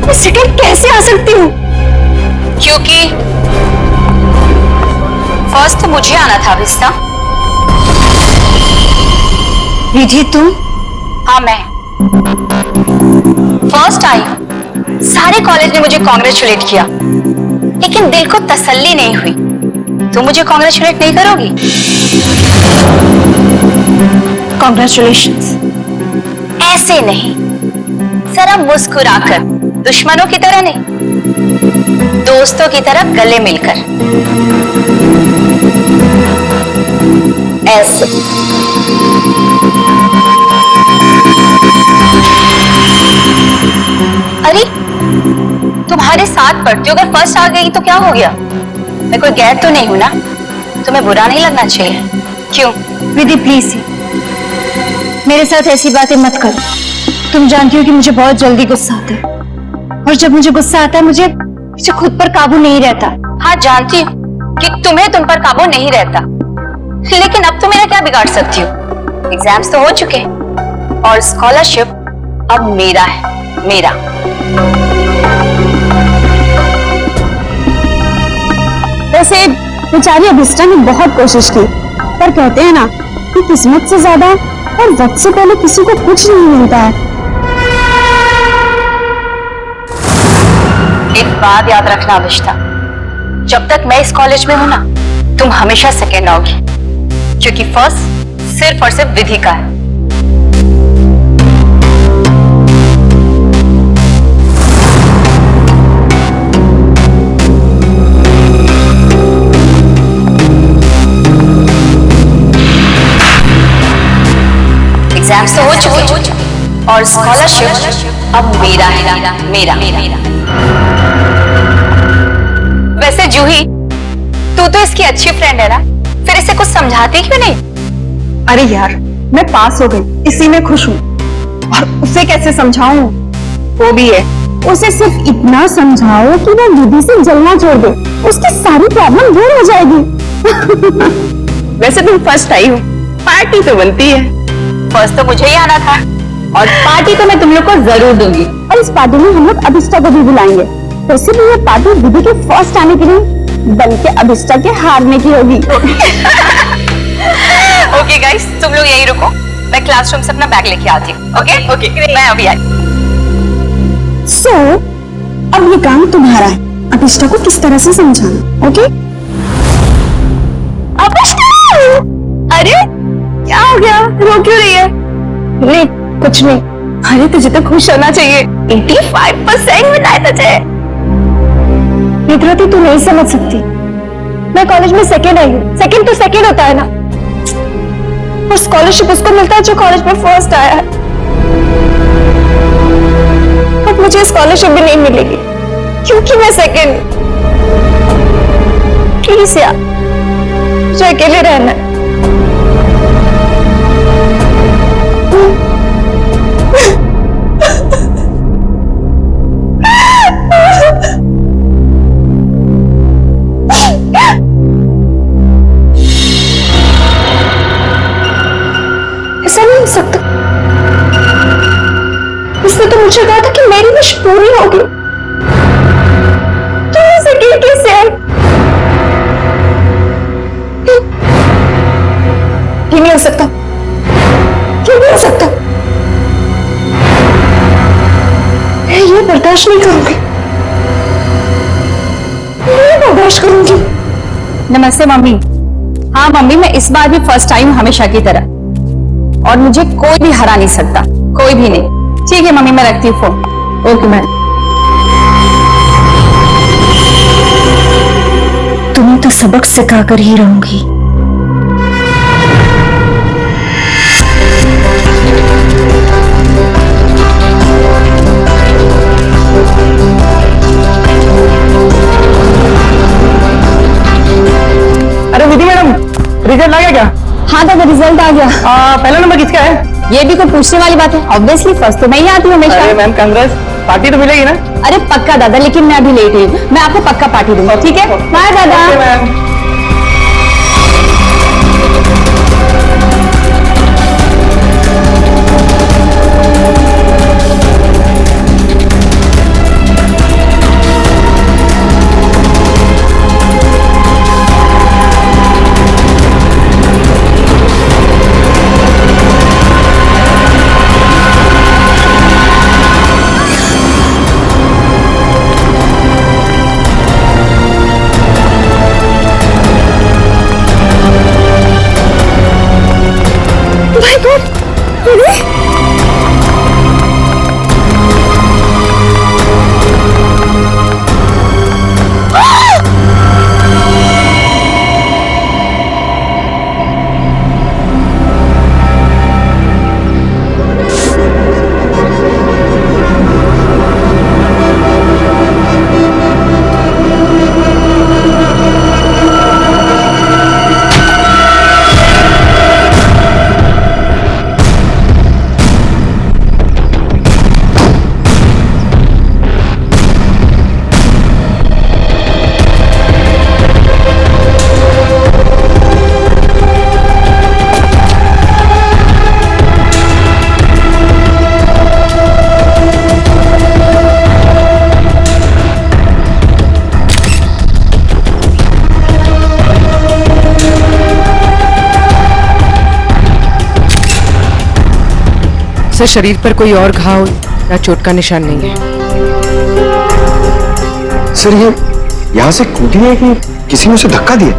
मैं सेकंड कैसे आ सकती हूँ? क्योंकि फर्स्ट तो मुझे आना था रिश्ता। रिधि तुम? हाँ मैं फर्स्ट आई। सारे कॉलेज ने मुझे कॉन्ग्रेचुलेट किया, लेकिन दिल को तसल्ली नहीं हुई। तुम मुझे कॉन्ग्रेचुलेट नहीं करोगी? कॉन्ग्रेचुलेशंस। ऐसे नहीं, जरा मुस्कुराकर, दुश्मनों की तरह नहीं, दोस्तों की तरह गले मिलकर। ऐसे। अरे तुम्हारे साथ पढ़ती हूँ, अगर फर्स्ट आ गई तो क्या हो गया? मैं कोई गैर तो नहीं हूं ना? तुम्हें बुरा नहीं लगना चाहिए। क्यों? विधि प्लीज मेरे साथ ऐसी बातें मत करो। तुम जानती हो कि मुझे बहुत जल्दी गुस्सा आता है, और जब मुझे गुस्सा आता है मुझे खुद पर काबू नहीं रहता। हाँ जानती हूँ कि तुम्हें तुम पर काबू नहीं रहता, लेकिन अब तो मेरा क्या बिगाड़ सकती हो? एग्जाम्स तो हो चुके हैं और स्कॉलरशिप अब मेरा है, मेरा। वैसे बेचारी अभिष्टा ने बहुत कोशिश की, पर कहते हैं ना कि किस्मत से ज्यादा और वक्त से पहले किसी को कुछ नहीं मिलता है। एक बात याद रखना अभिष्टा, जब तक मैं इस कॉलेज में हूं ना, तुम हमेशा सेकेंड आओगी, क्योंकि फर्स्ट सिर्फ और सिर्फ विधि का है। एग्जाम्स तो हो चुके और स्कॉलरशिप अब मेरा है, मेरा। वैसे जूही, तू तो इसकी अच्छी फ्रेंड है ना, फिर इसे कुछ समझाती क्यों नहीं? अरे यार, मैं पास हो गई, इसी में खुश हूँ। और उसे कैसे समझाऊं? वो भी है, उसे सिर्फ इतना समझाओ कि वो दीदी से जलना छोड़ दे, उसकी सारी प्रॉब्लम दूर हो जाएगी। वैसे तुम फर्स्ट आई हो, पार्टी तो बनती है। फर्स्ट तो मुझे ही आना था। और पार्टी तो मैं तुम लोग को जरूर दूंगी। और इस पार्टी में हम लोग अभिष्टा को भी बुलाएंगे। वैसे भी ये पार्टी दीदी के फर्स्ट आने के लिए बल्कि अभिष्टा के हारने की होगी। ओके गाइस, तुम लोग यहीं रुको, मैं क्लासरूम से अपना बैग लेके आती हूँ। ओके ओके, मैं अभी आई। सो अब ये काम तुम्हारा है, अभिष्टा को किस तरह से समझाना। ओके? अभिष्टा! अरे क्या हो गया, रो क्यों रही है? नहीं कुछ नहीं। अरे तुझे तो खुश होना चाहिए, 85% मिला है तुझे। निद्रती तू नहीं समझ सकती, मैं कॉलेज में सेकेंड आई हूँ। सेकेंड तो सेकेंड होता है ना, और स्कॉलरशिप उसको मिलता है जो कॉलेज में फर्स्ट आया है। अब मुझे स्कॉलरशिप भी नहीं मिलेगी क्योंकि मैं सेकेंड। प्लीज यार, मुझे अकेले रहना है। ऐसा नहीं हो सकता। उसने तो मुझे कहा था कि मेरी विश पूरी होगी, तो ऐसे कैसे है? ये नहीं हो सकता, क्यों नहीं हो सकता? मैं ये बर्दाश्त नहीं करूंगी, मैं बर्दाश्त करूंगी। नमस्ते मम्मी। हाँ मम्मी, मैं इस बार भी फर्स्ट टाइम हमेशा की तरह, और मुझे कोई भी हरा नहीं सकता, कोई भी नहीं। ठीक है मम्मी, मैं रखती हूँ फोन। Okay ma'am. तुम्हें तो सबक सिखा कर ही रहूंगी। अरे विधि मैडम, रिजल्ट आ गया क्या? हाँ दादा, रिजल्ट आ गया। पहला नंबर किसका है? ये भी कोई पूछने वाली बात है? ऑब्वियसली फर्स्ट तो मैं ही आती हूँ हमेशा। अरे मैम कांग्रेस, पार्टी तो मिलेगी ना? अरे पक्का दादा, लेकिन मैं अभी लेट हुई, मैं आपको पक्का पार्टी दूंगा। ठीक है, बाय दादा। सर, शरीर पर कोई और घाव या चोट का निशान नहीं है। सर, ये यहाँ से कूदी है कि किसी ने उसे धक्का दिया?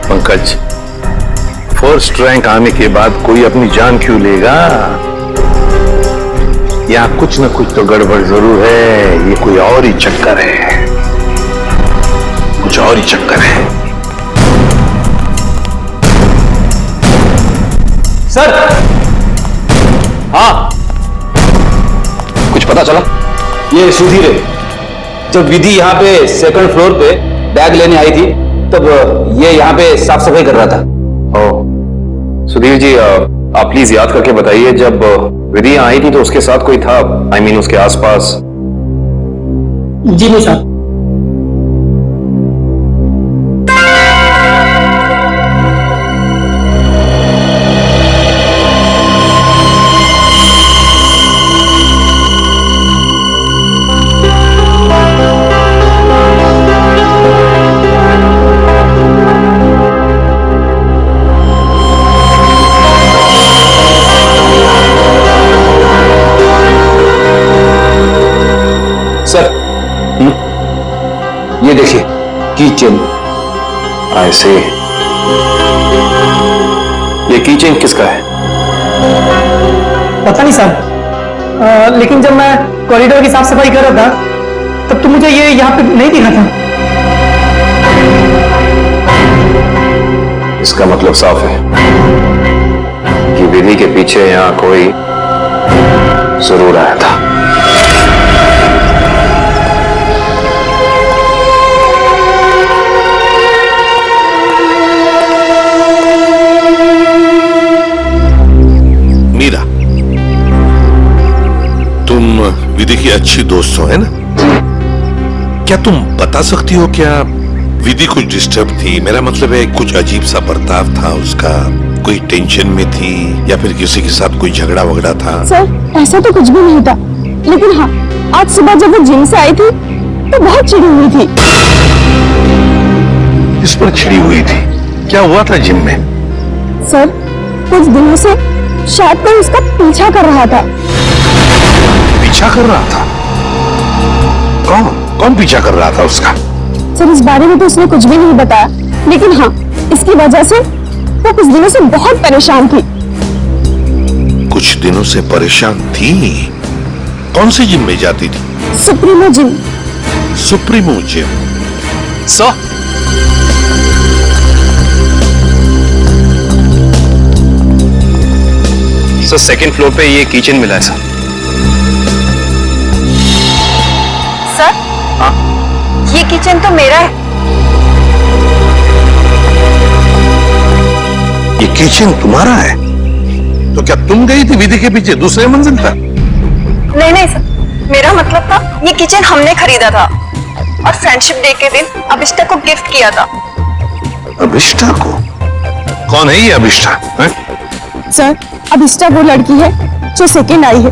पंकज, फर्स्ट रैंक आने के बाद कोई अपनी जान क्यों लेगा? यहाँ कुछ न कुछ तो गड़बड़ जरूर है। ये कोई और ही चक्कर है, कुछ और ही चक्कर है। सर, हाँ, कुछ पता चला? ये सुधीर है। जब विधि यहाँ पे सेकंड फ्लोर पे बैग लेने आई थी तब ये यहाँ पे साफ सफाई कर रहा था। सुधीर जी, आप प्लीज याद करके बताइए, जब विधि यहाँ आई थी तो उसके साथ कोई था? I mean, उसके आसपास? जी नहीं साहब। ये देखिए, की चेन। ऐसे ये की चेन किसका है? पता नहीं साहब, लेकिन जब मैं कॉरिडोर की साफ सफाई कर रहा था तब तो मुझे ये यहाँ पे नहीं दिखा था। इसका मतलब साफ है कि विधि के पीछे यहाँ कोई जरूर आया था। मीरा, तुम विधि की अच्छी दोस्त हो, है ना? क्या तुम बता सकती हो क्या विधि कुछ डिस्टर्ब थी? मेरा मतलब है कुछ अजीब सा बर्ताव था उसका, कोई टेंशन में थी या फिर किसी के साथ कोई झगड़ा वगड़ा था? सर, ऐसा तो कुछ भी नहीं था, लेकिन हाँ, आज सुबह जब वो जिम से आई थी तो बहुत चिड़ी हुई थी। इस पर चिड़ी हुई थी? क्या हुआ था जिम में? सर, कुछ दिनों से शायद कोई उसका पीछा कर रहा था। पीछा कर रहा था? कौन पीछा कर रहा था उसका? सर, इस बारे में तो उसने कुछ भी नहीं बताया, लेकिन हाँ, इसकी वजह से वो कुछ दिनों से बहुत परेशान थी। कुछ दिनों से परेशान थी? कौन सी जिम में जाती थी? Supremo gym. Supremo gym? Sir, second floor पे ये किचन मिला है सर। सर, हाँ? ये किचन तो मेरा है। ये किचन तुम्हारा है? तो क्या तुम गई थी विधि के पीछे दूसरे मंजिल पर? नहीं सर, मेरा मतलब था ये किचन हमने खरीदा था और फ्रेंडशिप डे के दिन अभिष्टा को गिफ्ट किया था। अभिष्टा को? कौन है ये अभिष्टा? सर, अभिष्टा वो लड़की है जो सेकंड आई है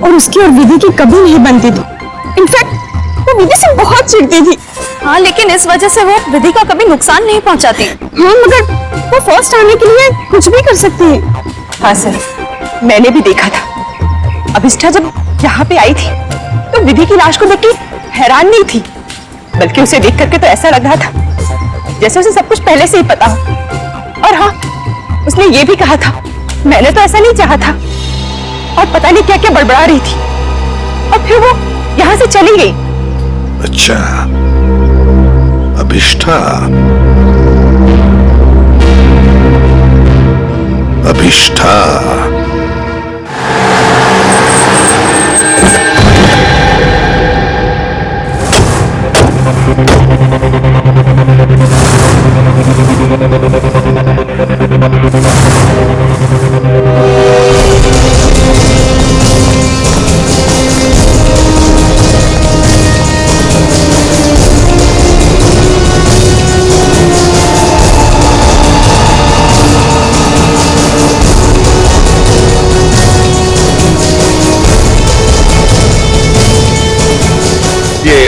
और उसकी और विधि की कभी नहीं बनती थी। इनफैक्ट वो विधि से बहुत चिढ़ती थी। हाँ, लेकिन इस वजह से वो विधि का कभी नुकसान नहीं पहुंचाती। हाँ, मगर वो फर्स्ट आने के लिए कुछ भी कर सकती है। हाँ सर, मैंने भी देखा था। अभिष्टा जब यहाँ पे आई थी तो विधि की लाश को देख के हैरान नहीं थी, बल्कि उसे देख करके तो ऐसा लग रहा था जैसे उसे सब कुछ पहले से ही पता हो। और हाँ, उसने ये भी कहा था, मैंने तो ऐसा नहीं चाहा था, और पता नहीं क्या क्या बड़बड़ा रही थी, और फिर वो यहाँ से चली गई। अच्छा, अभिष्टा। अभिष्टा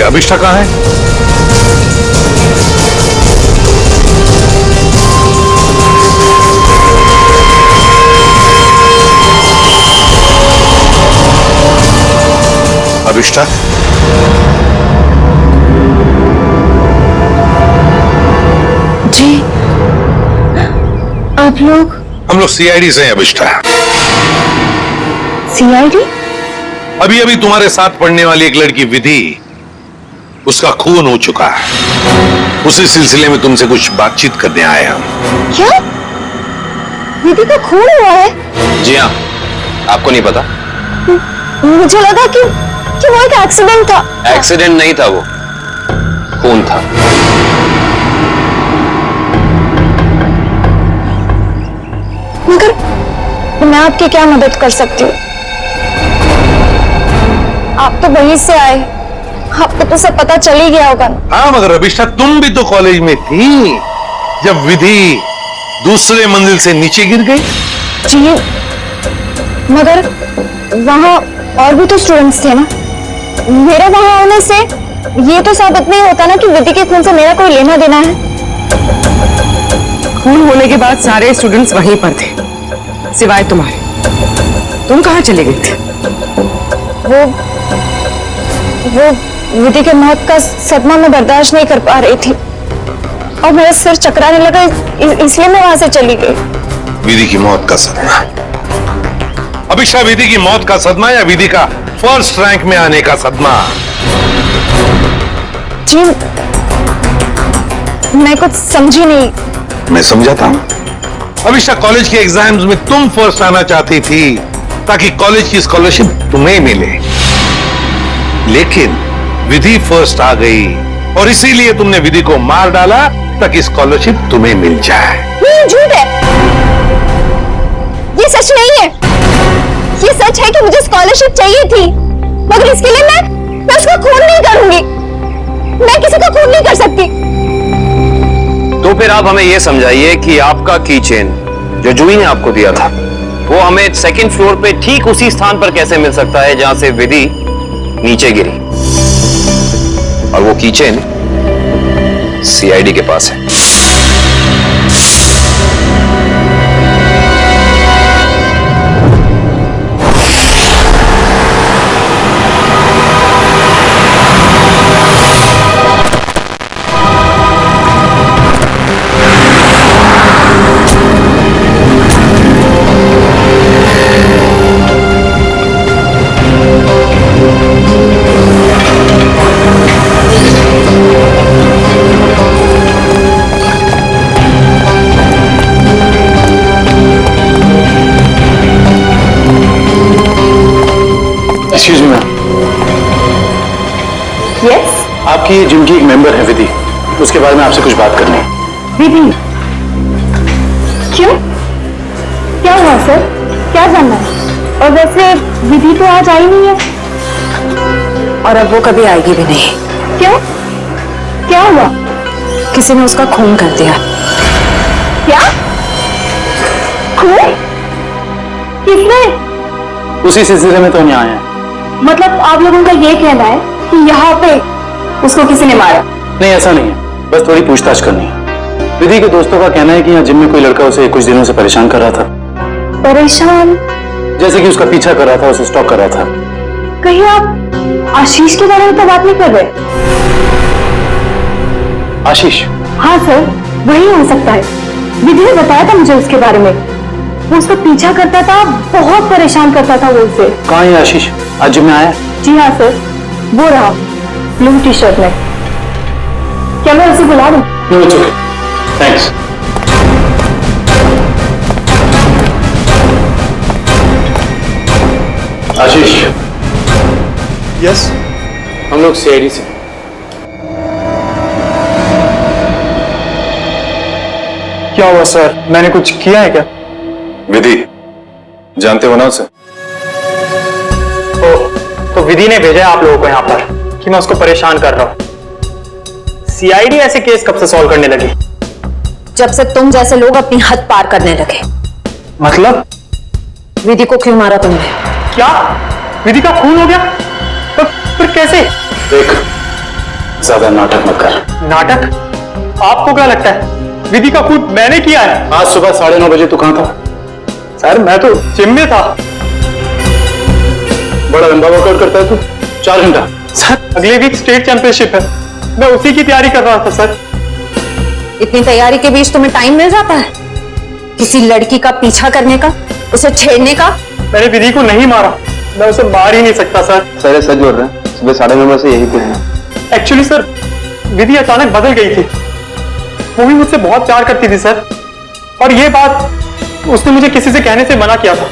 अभिष्टा कहाँ है? अभिष्टा? जी, आप आप लोग? हम लोग सीआईडी से हैं अभिष्ठा। सीआईडी? अभी अभी तुम्हारे साथ पढ़ने वाली एक लड़की विधि, उसका खून हो चुका है। उसी सिलसिले में तुमसे कुछ बातचीत करने आए हम। क्या? विधि का खून हुआ है? जी हाँ, आपको नहीं पता? मुझे लगा कि वो एक एक्सीडेंट था। एक्सीडेंट नहीं था, वो खून था। मगर मैं आपकी क्या मदद कर सकती हूँ? आप तो वहीं से आए, आपको तो सब पता चल ही गया होगा। हाँ, मगर अभिष्ठा तुम भी तो कॉलेज में थी जब विधि दूसरे मंजिल से नीचे गिर गई। जी, मगर वहाँ और भी तो स्टूडेंट्स थे ना। मेरा वहाँ होने से ये तो साबित नहीं होता ना कि विधि के खून से मेरा कोई लेना देना है। खून होने के बाद सारे स्टूडेंट्स वहीं पर थे, सिवाय तुम्हारे। तुम कहाँ चले गए थे? वो विधि के मौत का सदमा मैं बर्दाश्त नहीं कर पा रही थी और मेरा सिर चकराने लगा, इसलिए मैं वहां से चली गई। विधि की मौत का सदमा? अभिष्ठा, विधि की मौत का सदमा या विधि का फर्स्ट रैंक में आने का सदमा? जी, मैं कुछ समझी नहीं। मैं समझाता हूं। अभिष्ठा, कॉलेज के एग्जाम्स में तुम फर्स्ट आना चाहती थी ताकि कॉलेज की स्कॉलरशिप तुम्हें मिले, लेकिन विधि फर्स्ट आ गई और इसीलिए तुमने विधि को मार डाला ताकि स्कॉलरशिप तुम्हें मिल जाए। ये झूठ है, ये सच नहीं है। ये सच है कि मुझे स्कॉलरशिप चाहिए थी, मगर इसके लिए मैं उसका खून नहीं करूंगी। मैं किसी का खून नहीं कर सकती। तो फिर आप हमें यह समझाइए कि आपका की चेन जो जूही ने आपको दिया था, वो हमें सेकंड फ्लोर पे ठीक उसी स्थान पर कैसे मिल सकता है जहां से विधि नीचे गिरी, और वो की चेन सीआईडी के पास है। Excuse me ma'am. यस? आपकी जिम की एक मेंबर है विधि, उसके बारे में आपसे कुछ बात करनी है। विधि? क्यों? क्या हुआ सर? क्या जानना है? और वैसे विधि तो आज आई नहीं है। और अब वो कभी आएगी भी नहीं। क्यों? क्या हुआ? किसी ने उसका खून कर दिया। क्या? खून? किसने? उसी सिलसिले में तो हम यहाँ आए हैं। मतलब आप लोगों का ये कहना है कि यहाँ पे उसको किसी ने मारा? नहीं, ऐसा नहीं है, बस थोड़ी पूछताछ करनी है। विधि के दोस्तों का कहना है कि यहाँ जिम में कोई लड़का उसे कुछ दिनों से परेशान कर रहा था। परेशान? जैसे कि उसका पीछा कर रहा था, उसे स्टॉक कर रहा था। कहीं आप आशीष के बारे में तो बात नहीं कर रहे? आशीष? हाँ सर, वही हो सकता है। विधि ने बताया था मुझे उसके बारे में। वो उसका पीछा करता था, बहुत परेशान करता था वो उसे। कहाँ है आशीष? आज जिम में आया? जी हाँ सर, वो रहा ब्लू टी शर्ट में। क्या मैं उसे बुला दूं? No, it's okay, thanks. Ashish? Yes? हम लोग सीआईडी से। क्या हुआ सर? मैंने कुछ किया है क्या? विधि, जानते हो ना उसे? तो विधि ने भेजा है आप लोगों को यहाँ पर कि मैं उसको परेशान कर रहा हूँ। सीआईडी ऐसे केस कब से सॉल्व करने लगी? जब से तुम जैसे लोग अपनी हद पार करने लगे। मतलब? विधि को क्यों मारा तुमने? क्या? विधि का खून हो गया? तो फिर कैसे? देख, ज्यादा नाटक मत कर। नाटक? आपको क्या लगता है विधि का खून मैंने किया है? आज सुबह 9:30 बजे तू कहाँ था? सर मैं तो जिम में था। बड़ा लंबा वर्कआउट करता है तू, 4 घंटा। सर अगले वीक स्टेट चैंपियनशिप है, मैं उसी की तैयारी कर रहा था सर। इतनी तैयारी के बीच तुम्हें टाइम मिल जाता है? किसी लड़की का पीछा करने का, उसे छेड़ने का? मैंने विधि को नहीं मारा, मैं उसे मार ही नहीं सकता सर। सर सच बोल रहे हैं, सुबह 9:30 से यही पे हैं। एक्चुअली सर, विधि अचानक बदल गई थी। वो भी मुझसे बहुत प्यार करती थी सर, और ये बात उसने मुझे किसी से कहने से मना किया था।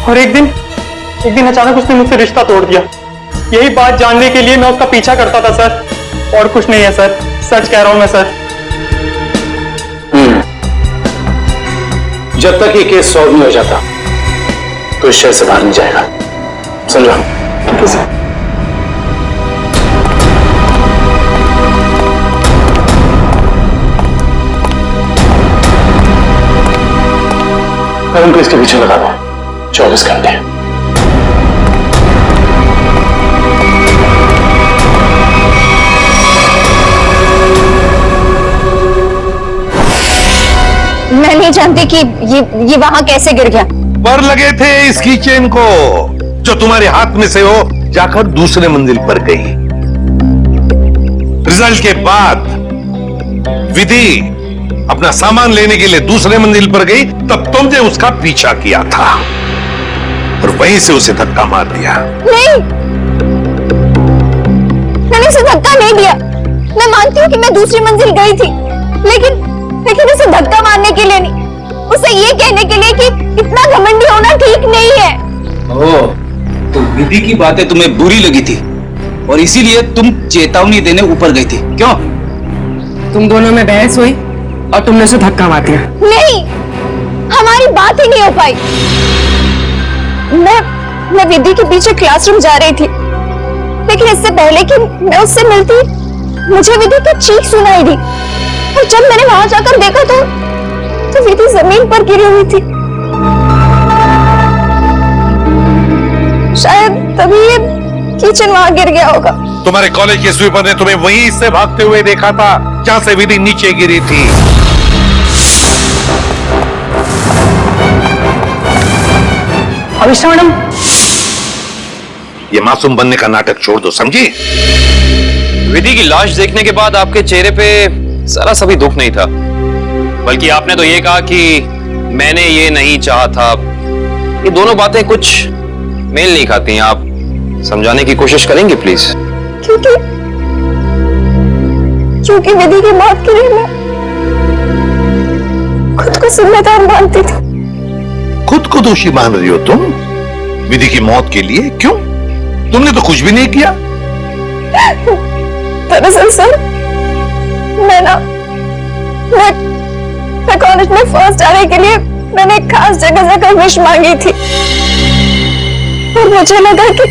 और एक दिन अचानक उसने मुझसे रिश्ता तोड़ दिया। यही बात जानने के लिए मैं उसका पीछा करता था सर, और कुछ नहीं है सर, सच कह रहा हूं मैं सर। जब तक ये केस सॉल्व नहीं हो जाता तो इस शहर से बाहर नहीं जाएगा, समझो? ठीक है सर। करण को इसके पीछे लगा दो 24 घंटे। मैं नहीं जानती कि ये वहां कैसे गिर गया। पर लगे थे इस कीचेन को जो तुम्हारे हाथ में से हो जाकर दूसरे मंजिल पर गई। रिजल्ट के बाद विधि अपना सामान लेने के लिए दूसरे मंजिल पर गई, तब तुमने उसका पीछा किया था और वहीं से उसे धक्का मार दिया। नहीं, मैंने उसे धक्का नहीं दिया। मैं मानती हूँ कि मैं दूसरी मंजिल गई थी, लेकिन उसे धक्का मारने के लिए नहीं, उसे ये कहने के लिए कि इतना घमंडी होना ठीक नहीं है। ओह, तो विधि की बातें तुम्हें बुरी लगी थी और इसीलिए तुम चेतावनी देने ऊपर गई थी, क्यों? तुम दोनों में बहस हुई और तुमने उसे धक्का मार दिया। नहीं, हमारी बात ही नहीं हो पाई। मैं विधि के पीछे क्लासरूम जा रही थी, लेकिन इससे पहले कि मैं उससे मिलती, मुझे विधि की चीख सुनाई दी, और जब मैंने वहां जाकर देखा तो विधि जमीन पर गिरी हुई थी। शायद तभी ये किचन वहां गिर गया होगा। तुम्हारे कॉलेज के स्वीपर ने तुम्हें वहीं से भागते हुए देखा था जहां से विधि नीचे गिरी थी। अविष्टा मैडम, ये मासूम बनने का नाटक छोड़ दो, समझी? विधि की लाश देखने के बाद आपके चेहरे पे सारा सभी दुख नहीं था, बल्कि आपने तो ये कहा कि मैंने ये नहीं चाहा था। ये दोनों बातें कुछ मेल नहीं खाती हैं। आप समझाने की कोशिश करेंगे प्लीज? क्योंकि विधि की मौत के लिए मैं खुद को जिम्मेदार मानती थी। खुद को दोषी मान रही हो तुम विधि की मौत के लिए? क्यों? तुमने तो कुछ भी नहीं किया। दरअसल सर, मैं कॉलेज में फर्स्ट आने के लिए मैंने एक खास जगह जाकर विश मांगी थी, और मुझे लगा कि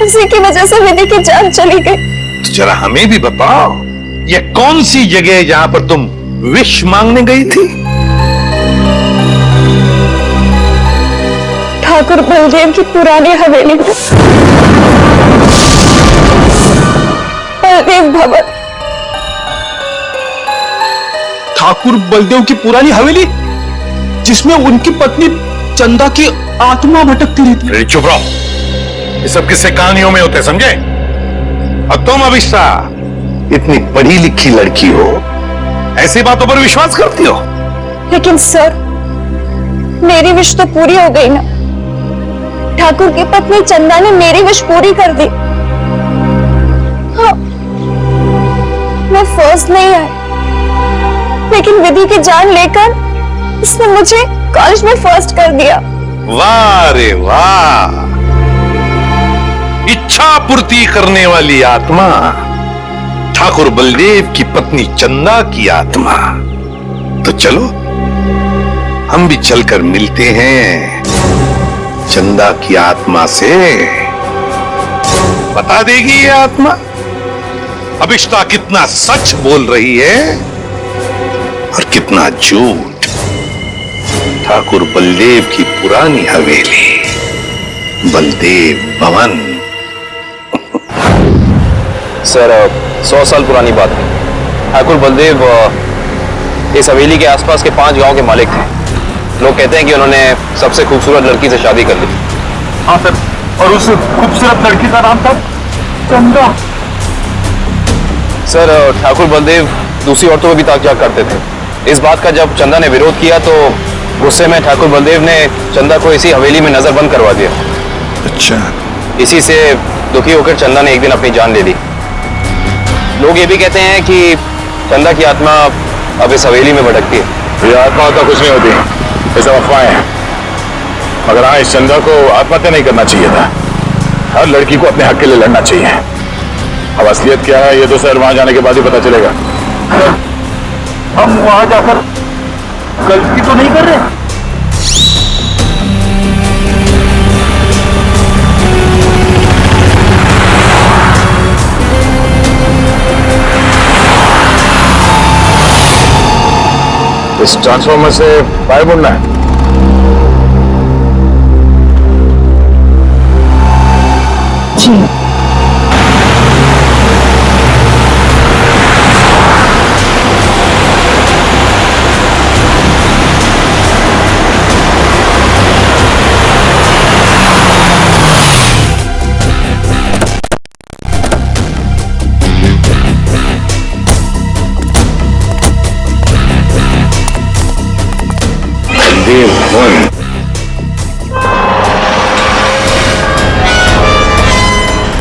उसी की वजह से विधि की जान चली गई। तो जरा हमें भी बताओ, ये कौन सी जगह है जहां पर तुम विश मांगने गई थी? ठाकुर बलदेव की पुरानी हवेली में, बलदेव भवन। ठाकुर बलदेव की पुरानी हवेली, जिसमें उनकी पत्नी चंदा की आत्मा भटकती रहती। अरे चुप रहो, ये सब किस्से कहानियों में होते, समझे? और तुम अविष्टा इतनी पढ़ी लिखी लड़की हो, ऐसी बातों पर विश्वास करती हो? लेकिन सर, मेरी विश तो पूरी हो गई ना। ठाकुर की पत्नी चंदा ने मेरी विश पूरी कर दी। हाँ, मैं फर्स्ट नहीं आई, लेकिन विधि की जान लेकर उसने मुझे कॉलेज में फर्स्ट कर दिया। वाह रे वाह, इच्छा पूर्ति करने वाली आत्मा, ठाकुर बलदेव की पत्नी चंदा की आत्मा। तो चलो हम भी चलकर मिलते हैं चंदा की आत्मा से। बता देगी ये आत्मा अभिष्टा कितना सच बोल रही है और कितना झूठ। ठाकुर बलदेव की पुरानी हवेली, बलदेव भवन। सर, 100 साल पुरानी बात है। ठाकुर बलदेव इस हवेली के आसपास के 5 गांव के मालिक थे। लोग कहते हैं कि उन्होंने सबसे खूबसूरत लड़की से शादी कर ली। हाँ सर, और उस खूबसूरत लड़की का नाम था चंदा। सर, ठाकुर बलदेव दूसरी औरतों पर भी ताक झाक करते थे। इस बात का जब चंदा ने विरोध किया तो गुस्से में ठाकुर बलदेव ने चंदा को इसी हवेली में नजरबंद करवा दिया। अच्छा। इसी से दुखी होकर चंदा ने एक दिन अपनी जान ले ली। लोग ये भी कहते हैं कि चंदा की आत्मा अब इस हवेली में भटकती है। ये आत्मा होता कुछ नहीं होती, ये सब अफवाहें हैं। मगर हाँ, इस चंदा को आत्महत्या नहीं करना चाहिए था। हर लड़की को अपने हक के लिए लड़ना चाहिए। अब असलियत क्या है ये तो सर वहां जाने के बाद ही पता चलेगा। हम वहां जाकर गलती तो नहीं कर रहे? इस ट्रांसफॉर्मर से बाहर मुड़ना है। जी।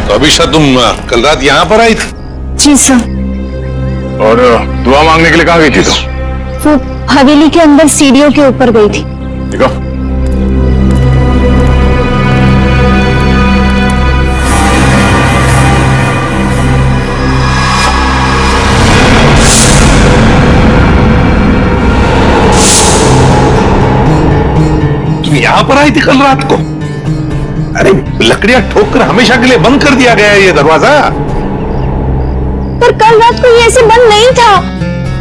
तो अभिषा तुम कल रात यहाँ पर आई थी? जी सर। और दुआ मांगने के लिए कहाँ गई थी वो हवेली के अंदर सीढ़ियों के ऊपर गई थी। देखो तुम यहाँ पर आई थी कल रात को? अरे लकड़ियां ठोककर हमेशा के लिए बंद कर दिया गया है ये दरवाजा। पर कल रात को ये ऐसे बंद नहीं था।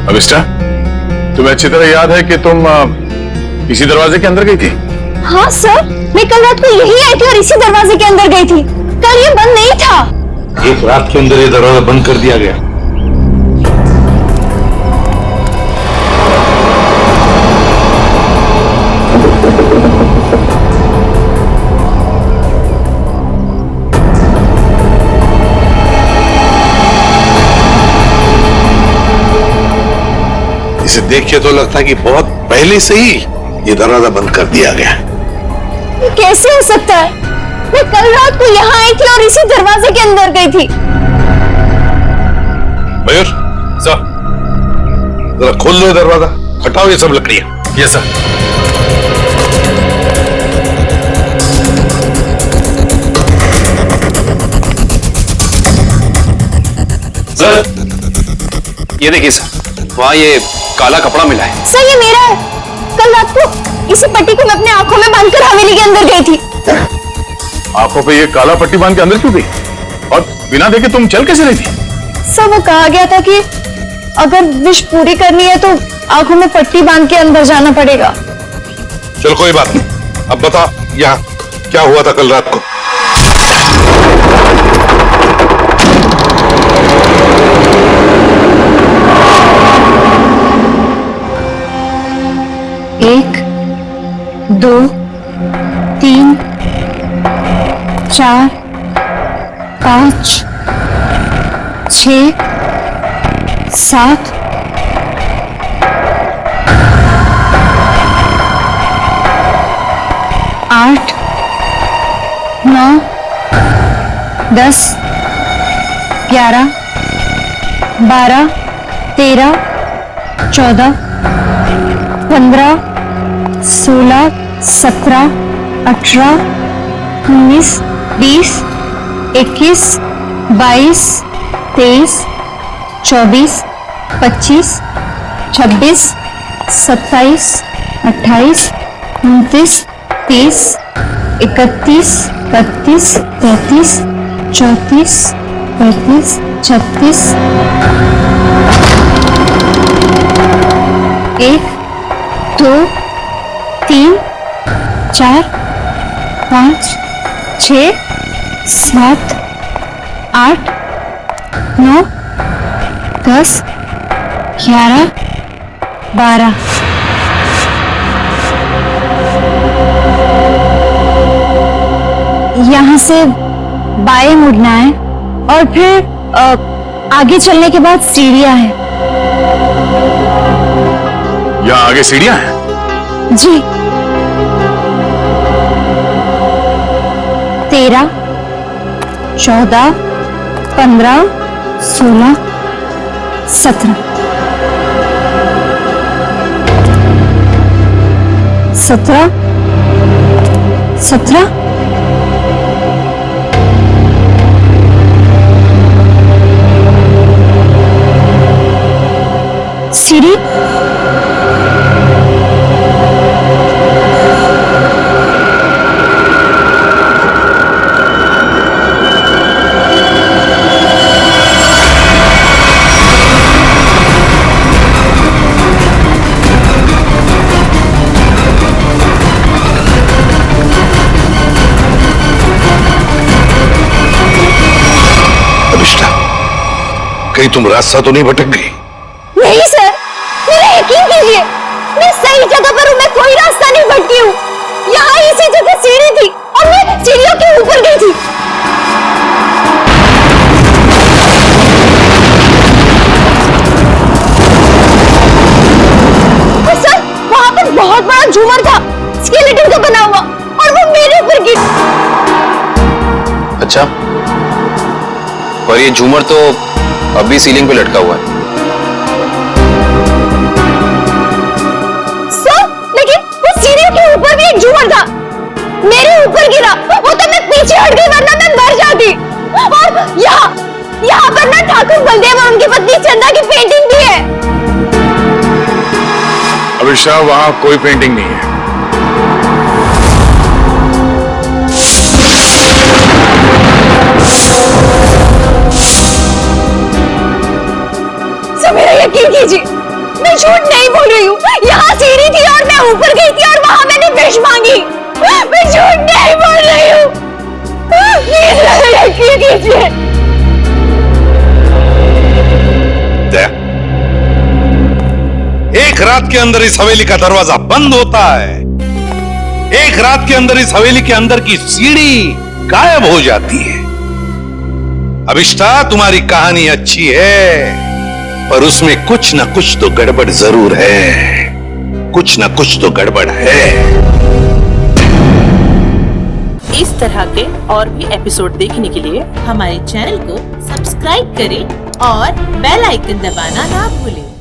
अभिष्टा, तुम्हें अच्छी तरह याद है कि तुम इसी दरवाजे के अंदर गई थी? हाँ सर, मैं कल रात को यही आई थी और इसी दरवाजे के अंदर गई थी। कल ये बंद नहीं था। एक रात के अंदर ये दरवाजा बंद कर दिया गया। इसे देख के तो लगता है कि बहुत पहले से ही ये दरवाजा बंद कर दिया गया। कैसे हो सकता है? मैं कल रात को यहाँ आई थी और इसी दरवाजे के अंदर गई थी। मयूर सर, जरा खोल लो दरवाजा, हटाओ ये सब लकड़ियां। Yes sir. सर ये देखिए सर, वहाँ ये काला कपड़ा मिला है। सर ये मेरा है। कल रात को इसी पट्टी को मैं अपने आंखों में बांधकर हवेली के अंदर गई थी। आंखों पे ये काला पट्टी बांध के अंदर क्यों गई? और बिना देखे तुम चल कैसे रही थी? सर वो कहा गया था कि अगर विश पूरी करनी है तो आंखों में पट्टी बांध के अंदर जाना पड़ेगा। चल कोई बात नहीं, अब बता यहाँ क्या हुआ था कल रात को? एक, दो, तीन, चार, पाँच, छः, सात, आठ, नौ, 10, 11, 12, 13, 14, 15, 16, 17, 18, 19, 20, 21, 22, 23, 24, 25, 26, 27, 28, 29, 30, 31, 32, 33, 34, 35, 36, 1, 2, 3, 4, 5, 6, 7, 8, 9, 10, 11, 12। यहाँ से बाएं मुड़ना है और फिर आगे चलने के बाद सीढ़ियाँ हैं। यहाँ आगे सीढ़ियां हैं? जी 13, 14, 15, 16, 17, 17, 17, सीढ़ी कहीं तुम रास्ता तो नहीं भटक गई? नहीं सर, मेरा यकीन कीजिए, मैं सही जगह पर हूँ, मैं कोई रास्ता नहीं भटकी हूँ। यहाँ इसी जगह सीढ़ी थी और मैं सीढ़ियों के ऊपर गई थी। और सर, वहाँ पर बहुत बड़ा झूमर था, स्केलेटन का बना हुआ, और वो मेरे ऊपर गिर। अच्छा, पर ये झूमर तो अभी सीलिंग पे लटका हुआ है। सर, लेकिन वो सीढ़ियों के ऊपर भी एक झूमर था, मेरे ऊपर गिरा, वो तो मैं पीछे हट गई वरना मैं मर जाती। और यहाँ पर ना ठाकुर बलदेव और उनकी पत्नी चंदा की पेंटिंग भी है। अभिषा, वहां कोई पेंटिंग नहीं है। मेरा यकीन कीजिए, मैं झूठ नहीं बोल रही हूँ। यहाँ सीढ़ी थी और मैं ऊपर गई थी और वहां मैंने विश मांगी। मैं झूठ नहीं बोल रही हूँ, प्लीज मेरा यकीन कीजिए। एक रात के अंदर इस हवेली का दरवाजा बंद होता है, एक रात के अंदर इस हवेली के अंदर की सीढ़ी गायब हो जाती है। अभिष्टा, तुम्हारी कहानी अच्छी है, पर उसमें कुछ ना कुछ तो गड़बड़ जरूर है, कुछ ना कुछ तो गड़बड़ है। इस तरह के और भी एपिसोड देखने के लिए हमारे चैनल को सब्सक्राइब करें और बेल आइकन दबाना ना भूलें।